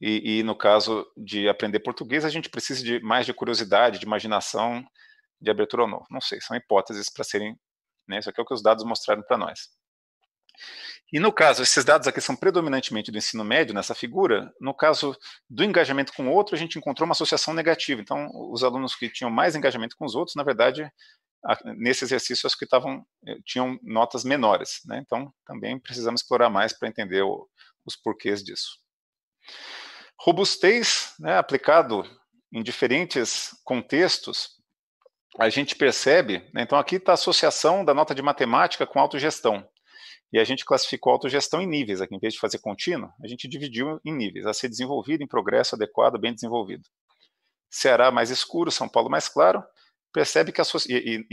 e no caso de aprender português a gente precisa de mais de curiosidade, de imaginação, de abertura ao novo. Não sei, são hipóteses para serem, né? Isso aqui é o que os dados mostraram para nós. E no caso, esses dados aqui são predominantemente do ensino médio, nessa figura. No caso do engajamento com o outro, a gente encontrou uma associação negativa. Então, os alunos que tinham mais engajamento com os outros, na verdade, nesse exercício, os que tinham notas menores, né? Então, também precisamos explorar mais para entender os porquês disso. Robustez, né, aplicado em diferentes contextos, a gente percebe, né, então aqui está a associação da nota de matemática com autogestão. E a gente classificou a autogestão em níveis, aqui em vez de fazer contínuo, a gente dividiu em níveis, a ser desenvolvido, em progresso, adequado, bem desenvolvido. Ceará mais escuro, São Paulo mais claro, percebe que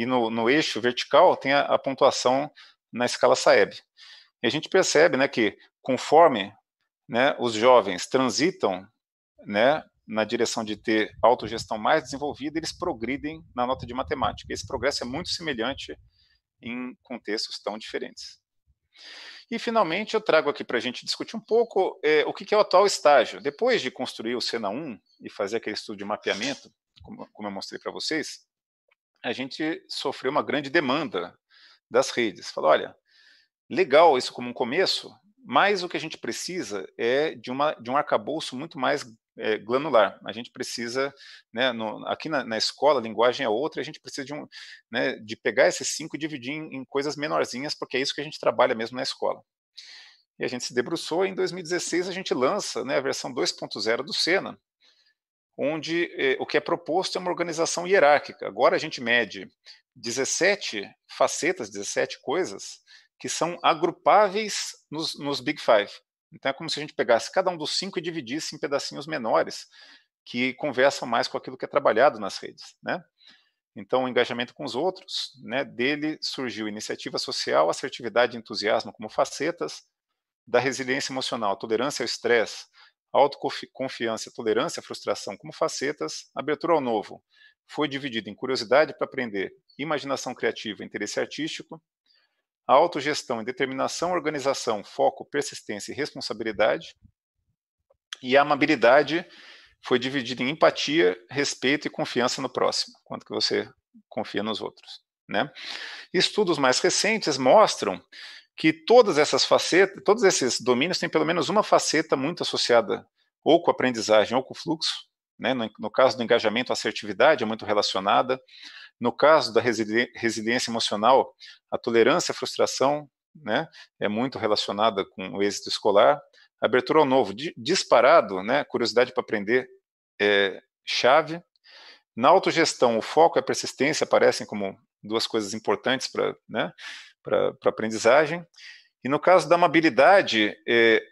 no eixo vertical tem a pontuação na escala Saeb. E a gente percebe, né, que conforme, né, os jovens transitam, né, na direção de ter autogestão mais desenvolvida, eles progridem na nota de matemática. Esse progresso é muito semelhante em contextos tão diferentes. E, finalmente, eu trago aqui para a gente discutir um pouco o que é o atual estágio. Depois de construir o Cena 1 e fazer aquele estudo de mapeamento, como eu mostrei para vocês, a gente sofreu uma grande demanda das redes. Falou, olha, legal isso como um começo, mas o que a gente precisa é de um arcabouço muito mais granular. A gente precisa, né, aqui na escola, a linguagem é outra, a gente precisa de pegar esses 5 e dividir em coisas menorzinhas, porque é isso que a gente trabalha mesmo na escola. E a gente se debruçou, e em 2016 a gente lança, né, a versão 2.0 do Cena, onde o que é proposto é uma organização hierárquica. Agora a gente mede 17 facetas, 17 coisas, que são agrupáveis nos Big Five. Então é como se a gente pegasse cada um dos 5 e dividisse em pedacinhos menores, que conversam mais com aquilo que é trabalhado nas redes, né? Então, o engajamento com os outros, né, dele surgiu iniciativa social, assertividade e entusiasmo como facetas, da resiliência emocional, tolerância ao estresse, autoconfiança, tolerância à frustração como facetas, abertura ao novo, foi dividido em curiosidade para aprender, imaginação criativa, interesse artístico, a autogestão em determinação, organização, foco, persistência e responsabilidade, e a amabilidade foi dividida em empatia, respeito e confiança no próximo, quanto que você confia nos outros, né? Estudos mais recentes mostram que todas essas facetas, todos esses domínios têm pelo menos uma faceta muito associada ou com a aprendizagem ou com o fluxo, né? No caso do engajamento, a assertividade é muito relacionada. No caso da resiliência emocional, a tolerância à frustração, né, é muito relacionada com o êxito escolar. A abertura ao novo, disparado, né, curiosidade para aprender é chave. Na autogestão, o foco e a persistência aparecem como duas coisas importantes para, né, para aprendizagem. E no caso da amabilidade,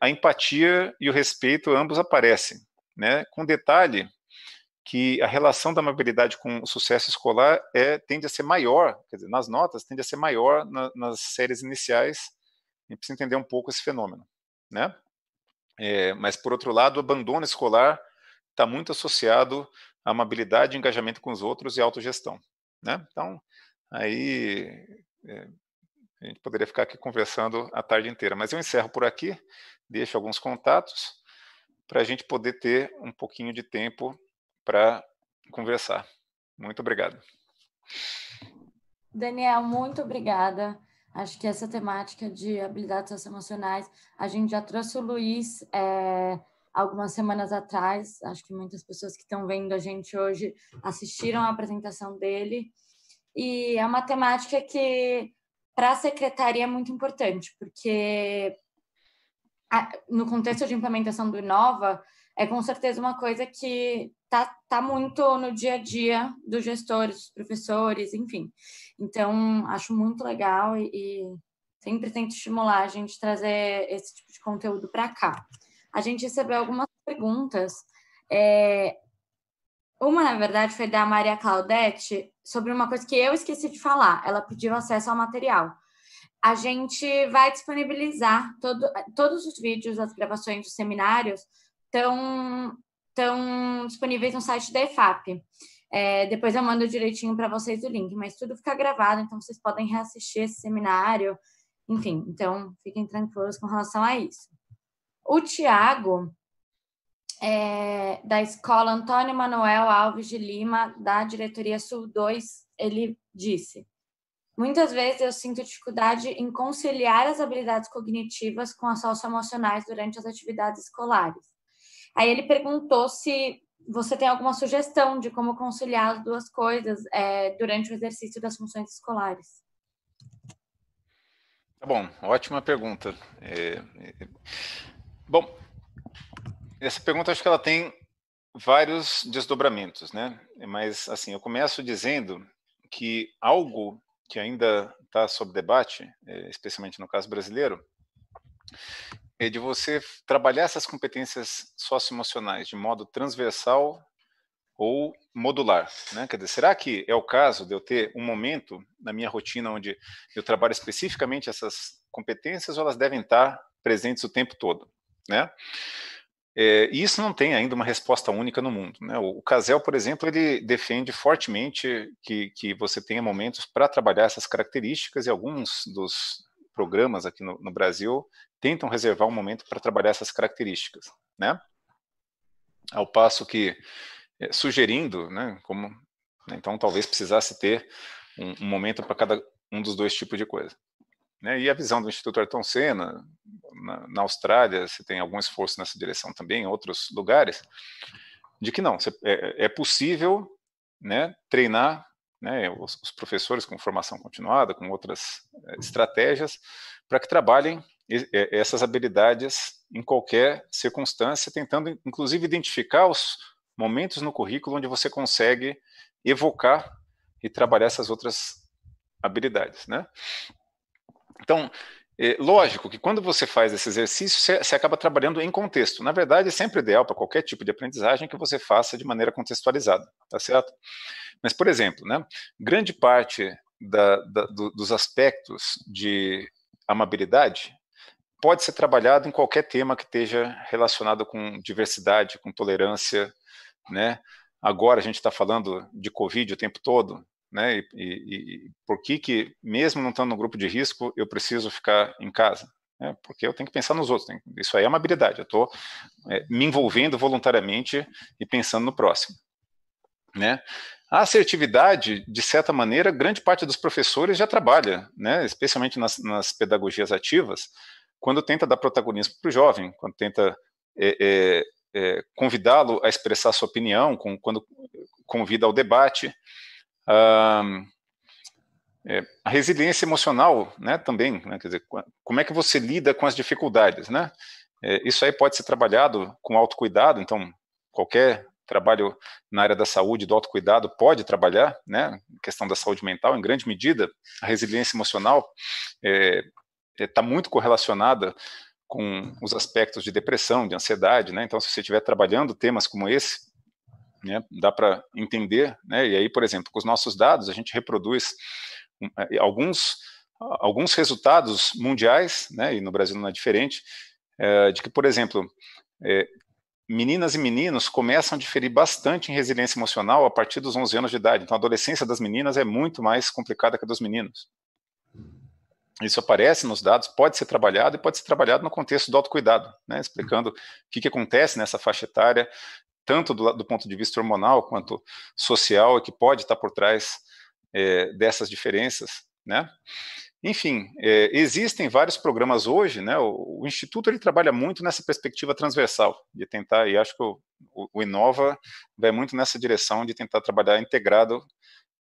a empatia e o respeito ambos aparecem, né, com detalhe que a relação da amabilidade com o sucesso escolar tende a ser maior, quer dizer, nas notas, tende a ser maior nas séries iniciais. A gente precisa entender um pouco esse fenômeno, né? Mas, por outro lado, o abandono escolar está muito associado à amabilidade, engajamento com os outros e autogestão, né? Então, aí a gente poderia ficar aqui conversando a tarde inteira, mas eu encerro por aqui, deixo alguns contatos para a gente poder ter um pouquinho de tempo para conversar. Muito obrigado. Daniel, muito obrigada. Acho que essa temática de habilidades socioemocionais, a gente já trouxe o Luiz algumas semanas atrás. Acho que muitas pessoas que estão vendo a gente hoje assistiram a apresentação dele. E é uma temática que, para a secretaria, é muito importante, porque no contexto de implementação do Inova, é com certeza uma coisa que tá muito no dia a dia dos gestores, dos professores, enfim. Então, acho muito legal e sempre tento estimular a gente trazer esse tipo de conteúdo para cá. A gente recebeu algumas perguntas. Uma, na verdade, foi da Maria Claudete sobre uma coisa que eu esqueci de falar. Ela pediu acesso ao material. A gente vai disponibilizar todos os vídeos, as gravações dos seminários estão disponíveis no site da EFAP. Depois eu mando direitinho para vocês o link, mas tudo fica gravado, então vocês podem reassistir esse seminário, enfim, então fiquem tranquilos com relação a isso. O Tiago, da Escola Antônio Manuel Alves de Lima, da Diretoria Sul 2, ele disse: muitas vezes eu sinto dificuldade em conciliar as habilidades cognitivas com as socioemocionais durante as atividades escolares. Aí ele perguntou se você tem alguma sugestão de como conciliar as duas coisas durante o exercício das funções escolares. Tá bom, ótima pergunta. Bom, essa pergunta acho que ela tem vários desdobramentos, né? Mas, assim, eu começo dizendo que algo que ainda está sob debate, especialmente no caso brasileiro, é de você trabalhar essas competências socioemocionais de modo transversal ou modular, né? Quer dizer, será que é o caso de eu ter um momento na minha rotina onde eu trabalho especificamente essas competências ou elas devem estar presentes o tempo todo, né? E isso não tem ainda uma resposta única no mundo, né? O Casel, por exemplo, ele defende fortemente que você tenha momentos para trabalhar essas características e alguns dos programas aqui no Brasil tentam reservar um momento para trabalhar essas características, né? Ao passo que, sugerindo, né, como, né, então talvez precisasse ter um momento para cada um dos dois tipos de coisa. Né? E a visão do Instituto Ayrton Senna, na Austrália, se tem algum esforço nessa direção também, em outros lugares, de que não, é possível, né, treinar, né, os professores com formação continuada, com outras estratégias, para que trabalhem essas habilidades em qualquer circunstância, tentando, inclusive, identificar os momentos no currículo onde você consegue evocar e trabalhar essas outras habilidades, né? Então, lógico que quando você faz esse exercício, você acaba trabalhando em contexto. Na verdade, é sempre ideal para qualquer tipo de aprendizagem que você faça de maneira contextualizada, tá certo? Mas, por exemplo, né, grande parte dos aspectos de amabilidade pode ser trabalhado em qualquer tema que esteja relacionado com diversidade, com tolerância, né, agora a gente está falando de Covid o tempo todo, né? E por que mesmo não estando no grupo de risco, eu preciso ficar em casa? Porque eu tenho que pensar nos outros. Isso aí é uma habilidade. Eu estou me envolvendo voluntariamente e pensando no próximo, né? A assertividade, de certa maneira, grande parte dos professores já trabalha, né? Especialmente nas pedagogias ativas, quando tenta dar protagonismo para o jovem, quando tenta convidá-lo a expressar sua opinião, quando convida ao debate. A resiliência emocional, né, também, né, quer dizer, como é que você lida com as dificuldades, né? Isso aí pode ser trabalhado com autocuidado, então qualquer trabalho na área da saúde, do autocuidado, pode trabalhar, né, questão da saúde mental, em grande medida, a resiliência emocional está muito correlacionada com os aspectos de depressão, de ansiedade, né? Então, se você estiver trabalhando temas como esse, né, dá para entender, né? E aí, por exemplo, com os nossos dados, a gente reproduz alguns resultados mundiais, né? E no Brasil não é diferente, de que, por exemplo, meninas e meninos começam a diferir bastante em resiliência emocional a partir dos 11 anos de idade. Então, a adolescência das meninas é muito mais complicada que a dos meninos. Isso aparece nos dados, pode ser trabalhado e pode ser trabalhado no contexto do autocuidado, né, explicando o que acontece nessa faixa etária, tanto do ponto de vista hormonal quanto social, e que pode estar por trás dessas diferenças, né. Enfim, existem vários programas hoje, né, o Instituto ele trabalha muito nessa perspectiva transversal, de tentar, e acho que o Inova vai muito nessa direção de tentar trabalhar integrado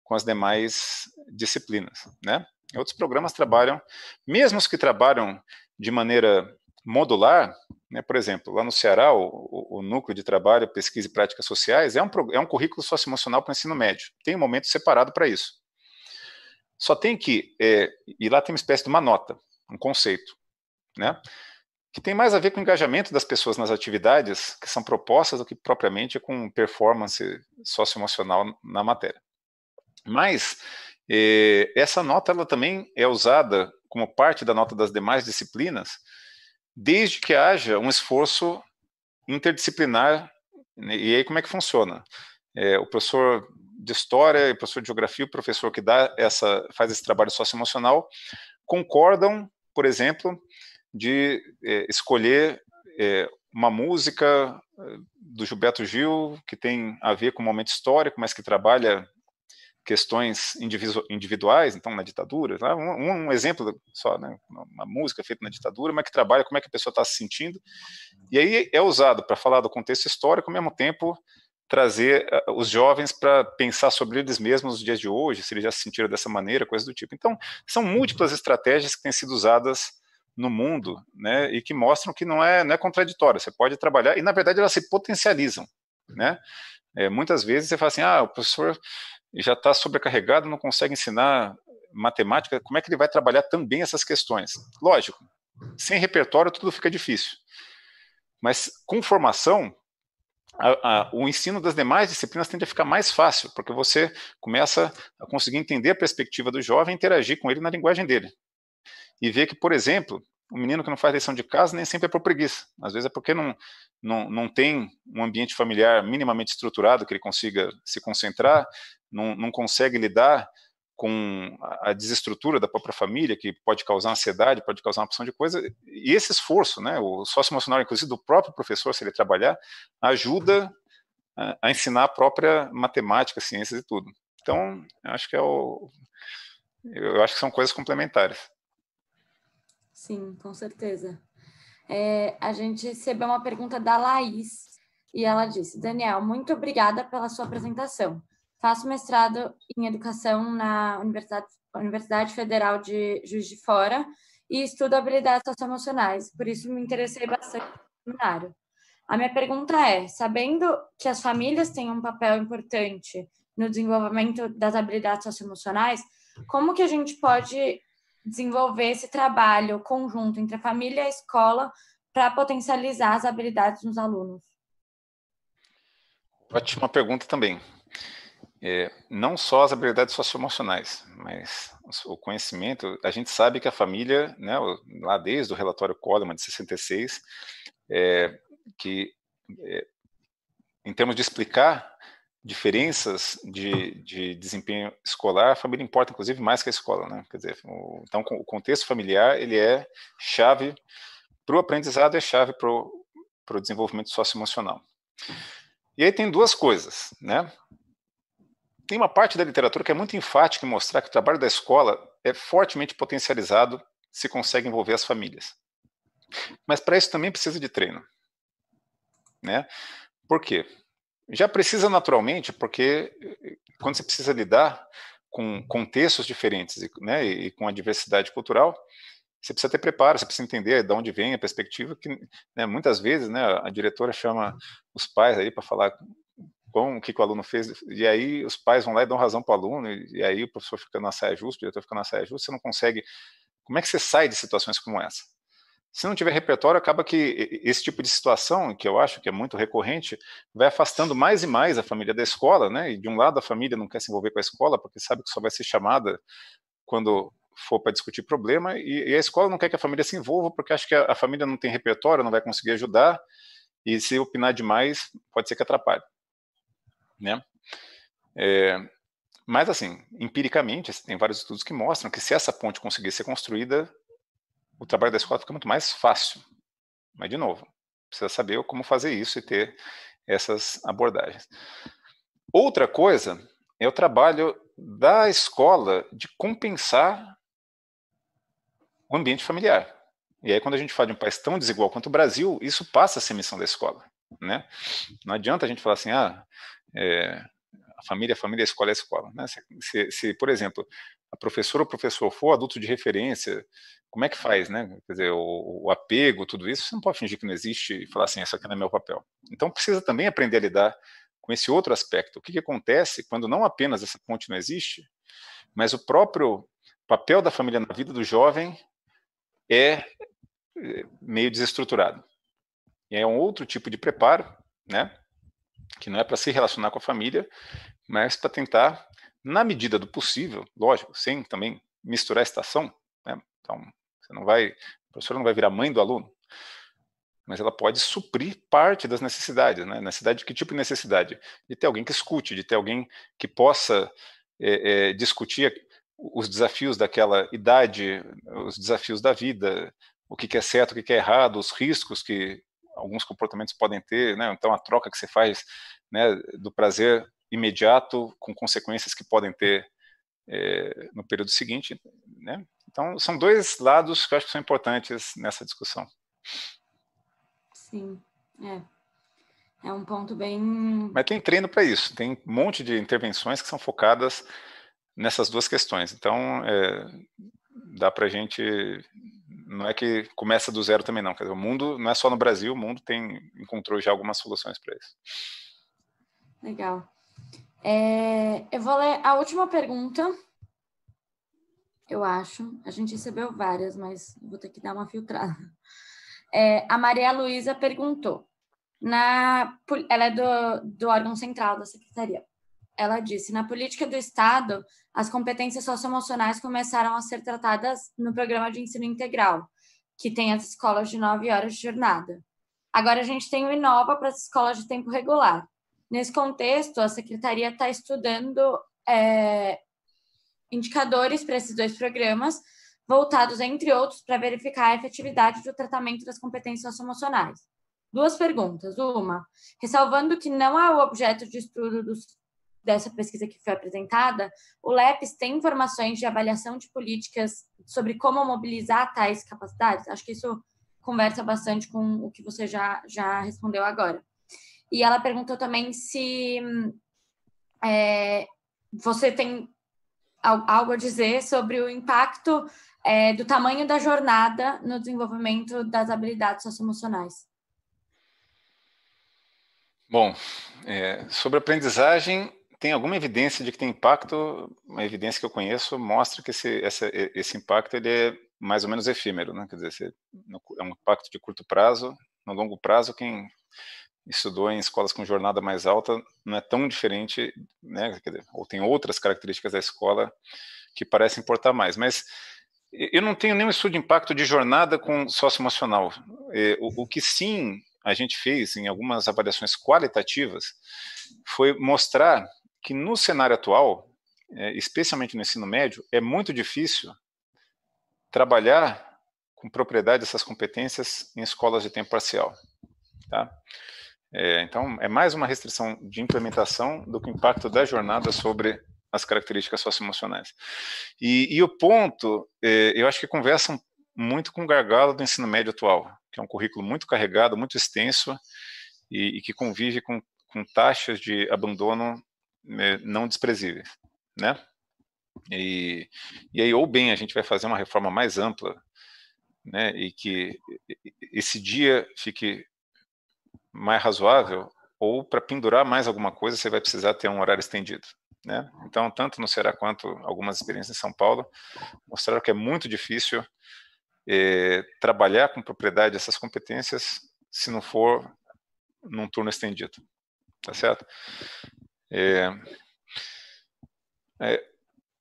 com as demais disciplinas, né. Outros programas trabalham, mesmo os que trabalham de maneira modular, né, por exemplo, lá no Ceará, o Núcleo de Trabalho, Pesquisa e Práticas Sociais é um currículo socioemocional para o ensino médio, tem um momento separado para isso. Só tem que, e lá tem uma espécie de uma nota, um conceito, né, que tem mais a ver com o engajamento das pessoas nas atividades que são propostas do que propriamente com performance socioemocional na matéria. Mas essa nota ela também é usada como parte da nota das demais disciplinas, desde que haja um esforço interdisciplinar. E aí como é que funciona? O professor de história, o professor de geografia, o professor que faz esse trabalho socioemocional, concordam, por exemplo, de escolher uma música do Gilberto Gil, que tem a ver com um momento histórico, mas que trabalha questões individuais, então na ditadura, um exemplo só, né, uma música feita na ditadura, mas que trabalha como é que a pessoa está se sentindo, e aí é usado para falar do contexto histórico, ao mesmo tempo trazer os jovens para pensar sobre eles mesmos nos dias de hoje, se eles já se sentiram dessa maneira, coisa do tipo. Então, são múltiplas estratégias que têm sido usadas no mundo, né, e que mostram que não é contraditório, você pode trabalhar, e na verdade elas se potencializam, né. Muitas vezes você fala assim, o professor já está sobrecarregado, não consegue ensinar matemática, como é que ele vai trabalhar também essas questões? Lógico, sem repertório tudo fica difícil, mas com formação, o ensino das demais disciplinas tende a ficar mais fácil, porque você começa a conseguir entender a perspectiva do jovem e interagir com ele na linguagem dele. E ver que, por exemplo, o menino que não faz lição de casa nem sempre é por preguiça, às vezes é porque não tem um ambiente familiar minimamente estruturado que ele consiga se concentrar, não consegue lidar com a desestrutura da própria família, que pode causar ansiedade, pode causar uma opção de coisa, e esse esforço, né, o socioemocional, inclusive do próprio professor, se ele trabalhar, ajuda a ensinar a própria matemática, ciências e tudo. Então, eu acho que são coisas complementares. Sim, com certeza. A gente recebeu uma pergunta da Laís, e ela disse: Daniel, muito obrigada pela sua apresentação. Faço mestrado em Educação na Universidade Federal de Juiz de Fora e estudo habilidades socioemocionais, por isso me interessei bastante no seminário. A minha pergunta é, sabendo que as famílias têm um papel importante no desenvolvimento das habilidades socioemocionais, como que a gente pode desenvolver esse trabalho conjunto entre a família e a escola para potencializar as habilidades nos alunos? Ótima pergunta também. Não só as habilidades socioemocionais, mas o conhecimento. A gente sabe que a família, né, lá desde o relatório Coleman de 66, que em termos de explicar diferenças de desempenho escolar, a família importa, inclusive, mais que a escola, né? Quer dizer, então, o contexto familiar, ele é chave para o aprendizado, é chave para o desenvolvimento socioemocional. E aí tem duas coisas, né? Tem uma parte da literatura que é muito enfática em mostrar que o trabalho da escola é fortemente potencializado se consegue envolver as famílias. Mas para isso também precisa de treino, né? Por quê? Já precisa naturalmente, porque quando você precisa lidar com contextos diferentes, né, e com a diversidade cultural, você precisa ter preparo, você precisa entender de onde vem a perspectiva, que, né, muitas vezes, né, a diretora chama os pais aí para falar o que o aluno fez, e aí os pais vão lá e dão razão para o aluno, e aí o professor fica na saia justa, o diretor fica na saia justa, você não consegue. Como é que você sai de situações como essa? Se não tiver repertório, acaba que esse tipo de situação, que eu acho que é muito recorrente, vai afastando mais e mais a família da escola, né? E de um lado a família não quer se envolver com a escola, porque sabe que só vai ser chamada quando for para discutir problema, e a escola não quer que a família se envolva, porque acha que a família não tem repertório, não vai conseguir ajudar, e se opinar demais, pode ser que atrapalhe, né? Mas, assim, empiricamente, tem vários estudos que mostram que se essa ponte conseguir ser construída, o trabalho da escola fica muito mais fácil. Mas, de novo, precisa saber como fazer isso e ter essas abordagens. Outra coisa é o trabalho da escola de compensar o ambiente familiar. E aí, quando a gente fala de um país tão desigual quanto o Brasil, isso passa a ser missão da escola, né? Não adianta a gente falar assim, a família, a escola é a escola, né? Se, por exemplo, a professora ou o professor for adulto de referência, como é que faz, né? Quer dizer, o apego, tudo isso, você não pode fingir que não existe e falar assim, isso aqui não é meu papel. Então, precisa também aprender a lidar com esse outro aspecto. O que acontece quando não apenas essa ponte não existe, mas o próprio papel da família na vida do jovem é meio desestruturado. E é um outro tipo de preparo, né? Que não é para se relacionar com a família, mas para tentar, na medida do possível, lógico, sem também misturar a estação, né? Então, você não vai, a professora não vai virar mãe do aluno, mas ela pode suprir parte das necessidades, né? Necessidade de que tipo de necessidade? De ter alguém que escute, de ter alguém que possa discutir os desafios daquela idade, os desafios da vida, o que é certo, o que é errado, os riscos que alguns comportamentos podem ter, né? Então, a troca que você faz, né, do prazer imediato com consequências que podem ter no período seguinte, né? Então, são dois lados que eu acho que são importantes nessa discussão. Sim, é um ponto bem... Mas tem treino para isso, tem um monte de intervenções que são focadas nessas duas questões. Então, dá para a gente... Não é que começa do zero também, não. Quer dizer, o mundo, não é só no Brasil, o mundo encontrou já algumas soluções para isso. Legal. Eu vou ler a última pergunta, eu acho. A gente recebeu várias, mas vou ter que dar uma filtrada. A Maria Luísa perguntou. Ela é do órgão central da Secretaria. Ela disse, na política do Estado, as competências socioemocionais começaram a ser tratadas no programa de ensino integral, que tem as escolas de 9 horas de jornada. Agora a gente tem o Inova para as escolas de tempo regular. Nesse contexto, a Secretaria está estudando indicadores para esses dois programas, voltados, entre outros, para verificar a efetividade do tratamento das competências socioemocionais. Duas perguntas. Uma, ressalvando que não há o objeto de estudo dessa pesquisa que foi apresentada, o LEPES tem informações de avaliação de políticas sobre como mobilizar tais capacidades? Acho que isso conversa bastante com o que você já respondeu agora. E ela perguntou também se você tem algo a dizer sobre o impacto do tamanho da jornada no desenvolvimento das habilidades socioemocionais. Bom, sobre aprendizagem, tem alguma evidência de que tem impacto, uma evidência que eu conheço mostra que esse impacto ele é mais ou menos efêmero, né? Quer dizer, é um impacto de curto prazo, no longo prazo, quem estudou em escolas com jornada mais alta não é tão diferente, né? Quer dizer, ou tem outras características da escola que parecem importar mais, mas eu não tenho nenhum estudo de impacto de jornada com socioemocional. O que sim a gente fez em algumas avaliações qualitativas foi mostrar que no cenário atual, especialmente no ensino médio, é muito difícil trabalhar com propriedade essas competências em escolas de tempo parcial. Tá? Então, é mais uma restrição de implementação do que o impacto da jornada sobre as características socioemocionais. E o ponto, eu acho que conversa muito com o gargalo do ensino médio atual, que é um currículo muito carregado, muito extenso, e que convive com taxas de abandono não desprezíveis, né? E aí, ou bem, a gente vai fazer uma reforma mais ampla, né, e que esse dia fique mais razoável, ou para pendurar mais alguma coisa, você vai precisar ter um horário estendido, né? Então, tanto no Ceará quanto algumas experiências em São Paulo, mostraram que é muito difícil trabalhar com propriedade essas competências se não for num turno estendido, tá certo?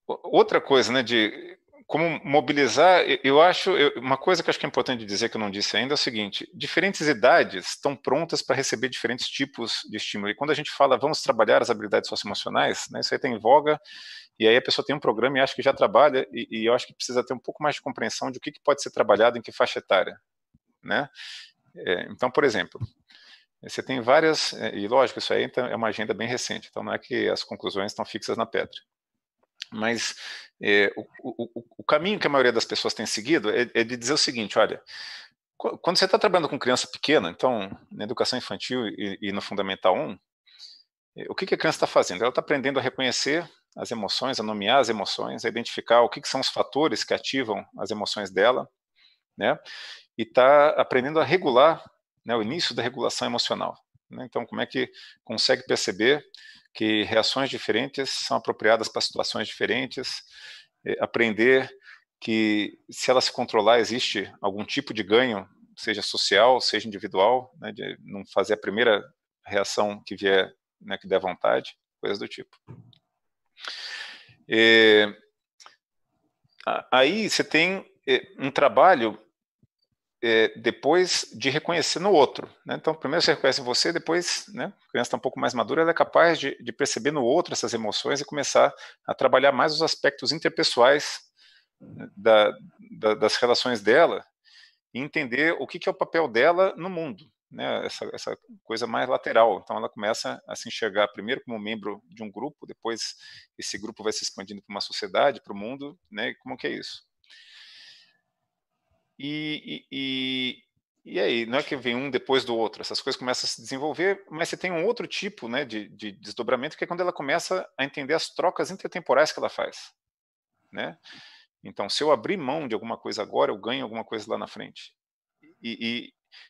Outra coisa, né, de como mobilizar, eu acho, uma coisa que eu acho que é importante dizer que eu não disse ainda é o seguinte: diferentes idades estão prontas para receber diferentes tipos de estímulo. E quando a gente fala vamos trabalhar as habilidades socioemocionais, né, isso aí tem em voga, e aí a pessoa tem um programa e acha que já trabalha, e eu acho que precisa ter um pouco mais de compreensão de o que pode ser trabalhado em que faixa etária, né? Então, por exemplo, você tem várias, e lógico, isso aí é uma agenda bem recente, então não é que as conclusões estão fixas na pedra. Mas o caminho que a maioria das pessoas tem seguido é de dizer o seguinte: olha, quando você está trabalhando com criança pequena, então na educação infantil e no Fundamental 1, o que a criança está fazendo? Ela está aprendendo a reconhecer as emoções, a nomear as emoções, a identificar o que são os fatores que ativam as emoções dela, né? E está aprendendo a regular, né, o início da regulação emocional, né? Então, como é que consegue perceber que reações diferentes são apropriadas para situações diferentes, aprender que se ela se controlar existe algum tipo de ganho, seja social, seja individual, né, de não fazer a primeira reação que vier, né, que der vontade, coisas do tipo. Aí você tem um trabalho depois de reconhecer no outro, né? Então, primeiro você reconhece você, depois, né, a criança está um pouco mais madura, ela é capaz de perceber no outro essas emoções e começar a trabalhar mais os aspectos interpessoais, né, das relações dela, e entender o que é o papel dela no mundo, né? Essa coisa mais lateral. Então, ela começa a se enxergar primeiro como membro de um grupo, depois esse grupo vai se expandindo para uma sociedade, para o mundo, né? E como que é isso? E aí, não é que vem um depois do outro, essas coisas começam a se desenvolver, mas você tem um outro tipo, né, de desdobramento, que é quando ela começa a entender as trocas intertemporais que ela faz, né? Então, se eu abrir mão de alguma coisa agora, eu ganho alguma coisa lá na frente.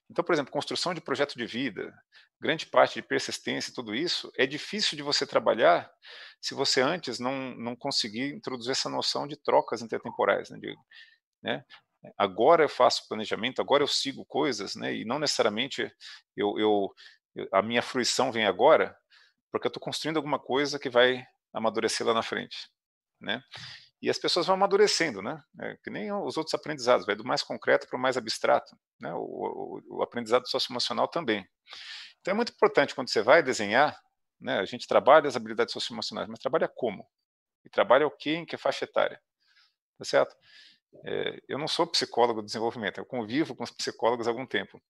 Então, por exemplo, construção de projeto de vida, grande parte de persistência e tudo isso, é difícil de você trabalhar se você antes não conseguir introduzir essa noção de trocas intertemporais, né? Agora eu faço planejamento, agora eu sigo coisas, né? E não necessariamente a minha fruição vem agora, porque eu estou construindo alguma coisa que vai amadurecer lá na frente, né? E as pessoas vão amadurecendo, né? Que nem os outros aprendizados, vai do mais concreto para o mais abstrato, né? O aprendizado socioemocional também. Então é muito importante quando você vai desenhar, né? A gente trabalha as habilidades socioemocionais, mas trabalha como? E trabalha o quê, em que faixa etária? Tá certo? Eu não sou psicólogo de desenvolvimento, eu convivo com os psicólogos há algum tempo,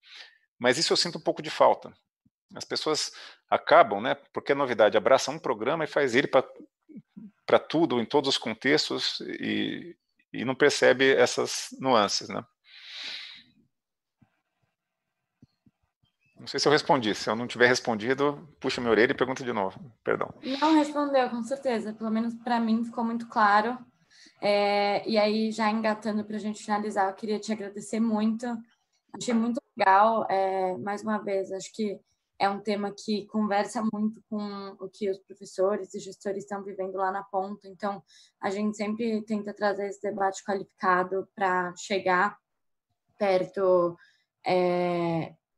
mas isso eu sinto um pouco de falta. As pessoas acabam, né, porque a novidade abraça um programa e faz ele para tudo, em todos os contextos, e não percebe essas nuances, né? Não sei se eu respondi. Se eu não tiver respondido, puxa minha orelha e pergunta de novo. Perdão. Não respondeu, com certeza. Pelo menos para mim ficou muito claro. E aí, já engatando para a gente finalizar, eu queria te agradecer muito. Achei muito legal. Mais uma vez, acho que é um tema que conversa muito com o que os professores e gestores estão vivendo lá na ponta. Então, a gente sempre tenta trazer esse debate qualificado para chegar perto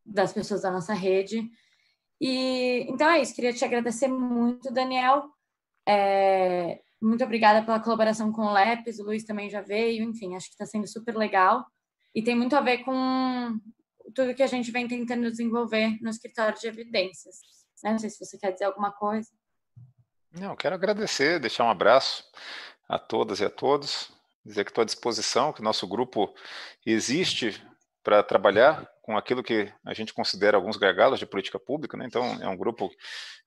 das pessoas da nossa rede. Então é isso, queria te agradecer muito, Daniel. Muito obrigada pela colaboração com o Lepes, o Luiz também já veio, enfim, acho que está sendo super legal. E tem muito a ver com tudo que a gente vem tentando desenvolver no escritório de evidências. Não sei se você quer dizer alguma coisa. Não, quero agradecer, deixar um abraço a todas e a todos, dizer que estou à disposição, que o nosso grupo existe para trabalhar com aquilo que a gente considera alguns gargalos de política pública, né? Então, é um grupo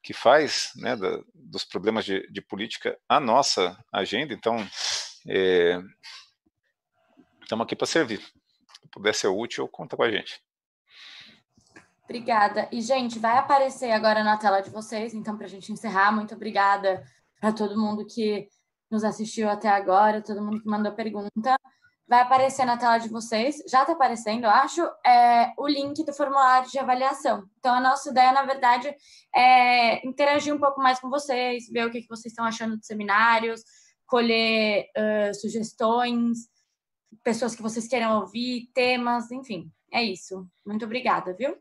que faz, né, dos problemas de política a nossa agenda. Então, estamos aqui para servir. Se puder ser útil, conta com a gente. Obrigada. E, gente, vai aparecer agora na tela de vocês, então, para a gente encerrar, muito obrigada para todo mundo que nos assistiu até agora, todo mundo que mandou pergunta. Vai aparecer na tela de vocês, já está aparecendo, eu acho, o link do formulário de avaliação. Então, a nossa ideia, na verdade, é interagir um pouco mais com vocês, ver o que vocês estão achando dos seminários, colher sugestões, pessoas que vocês queiram ouvir, temas, enfim, é isso. Muito obrigada, viu?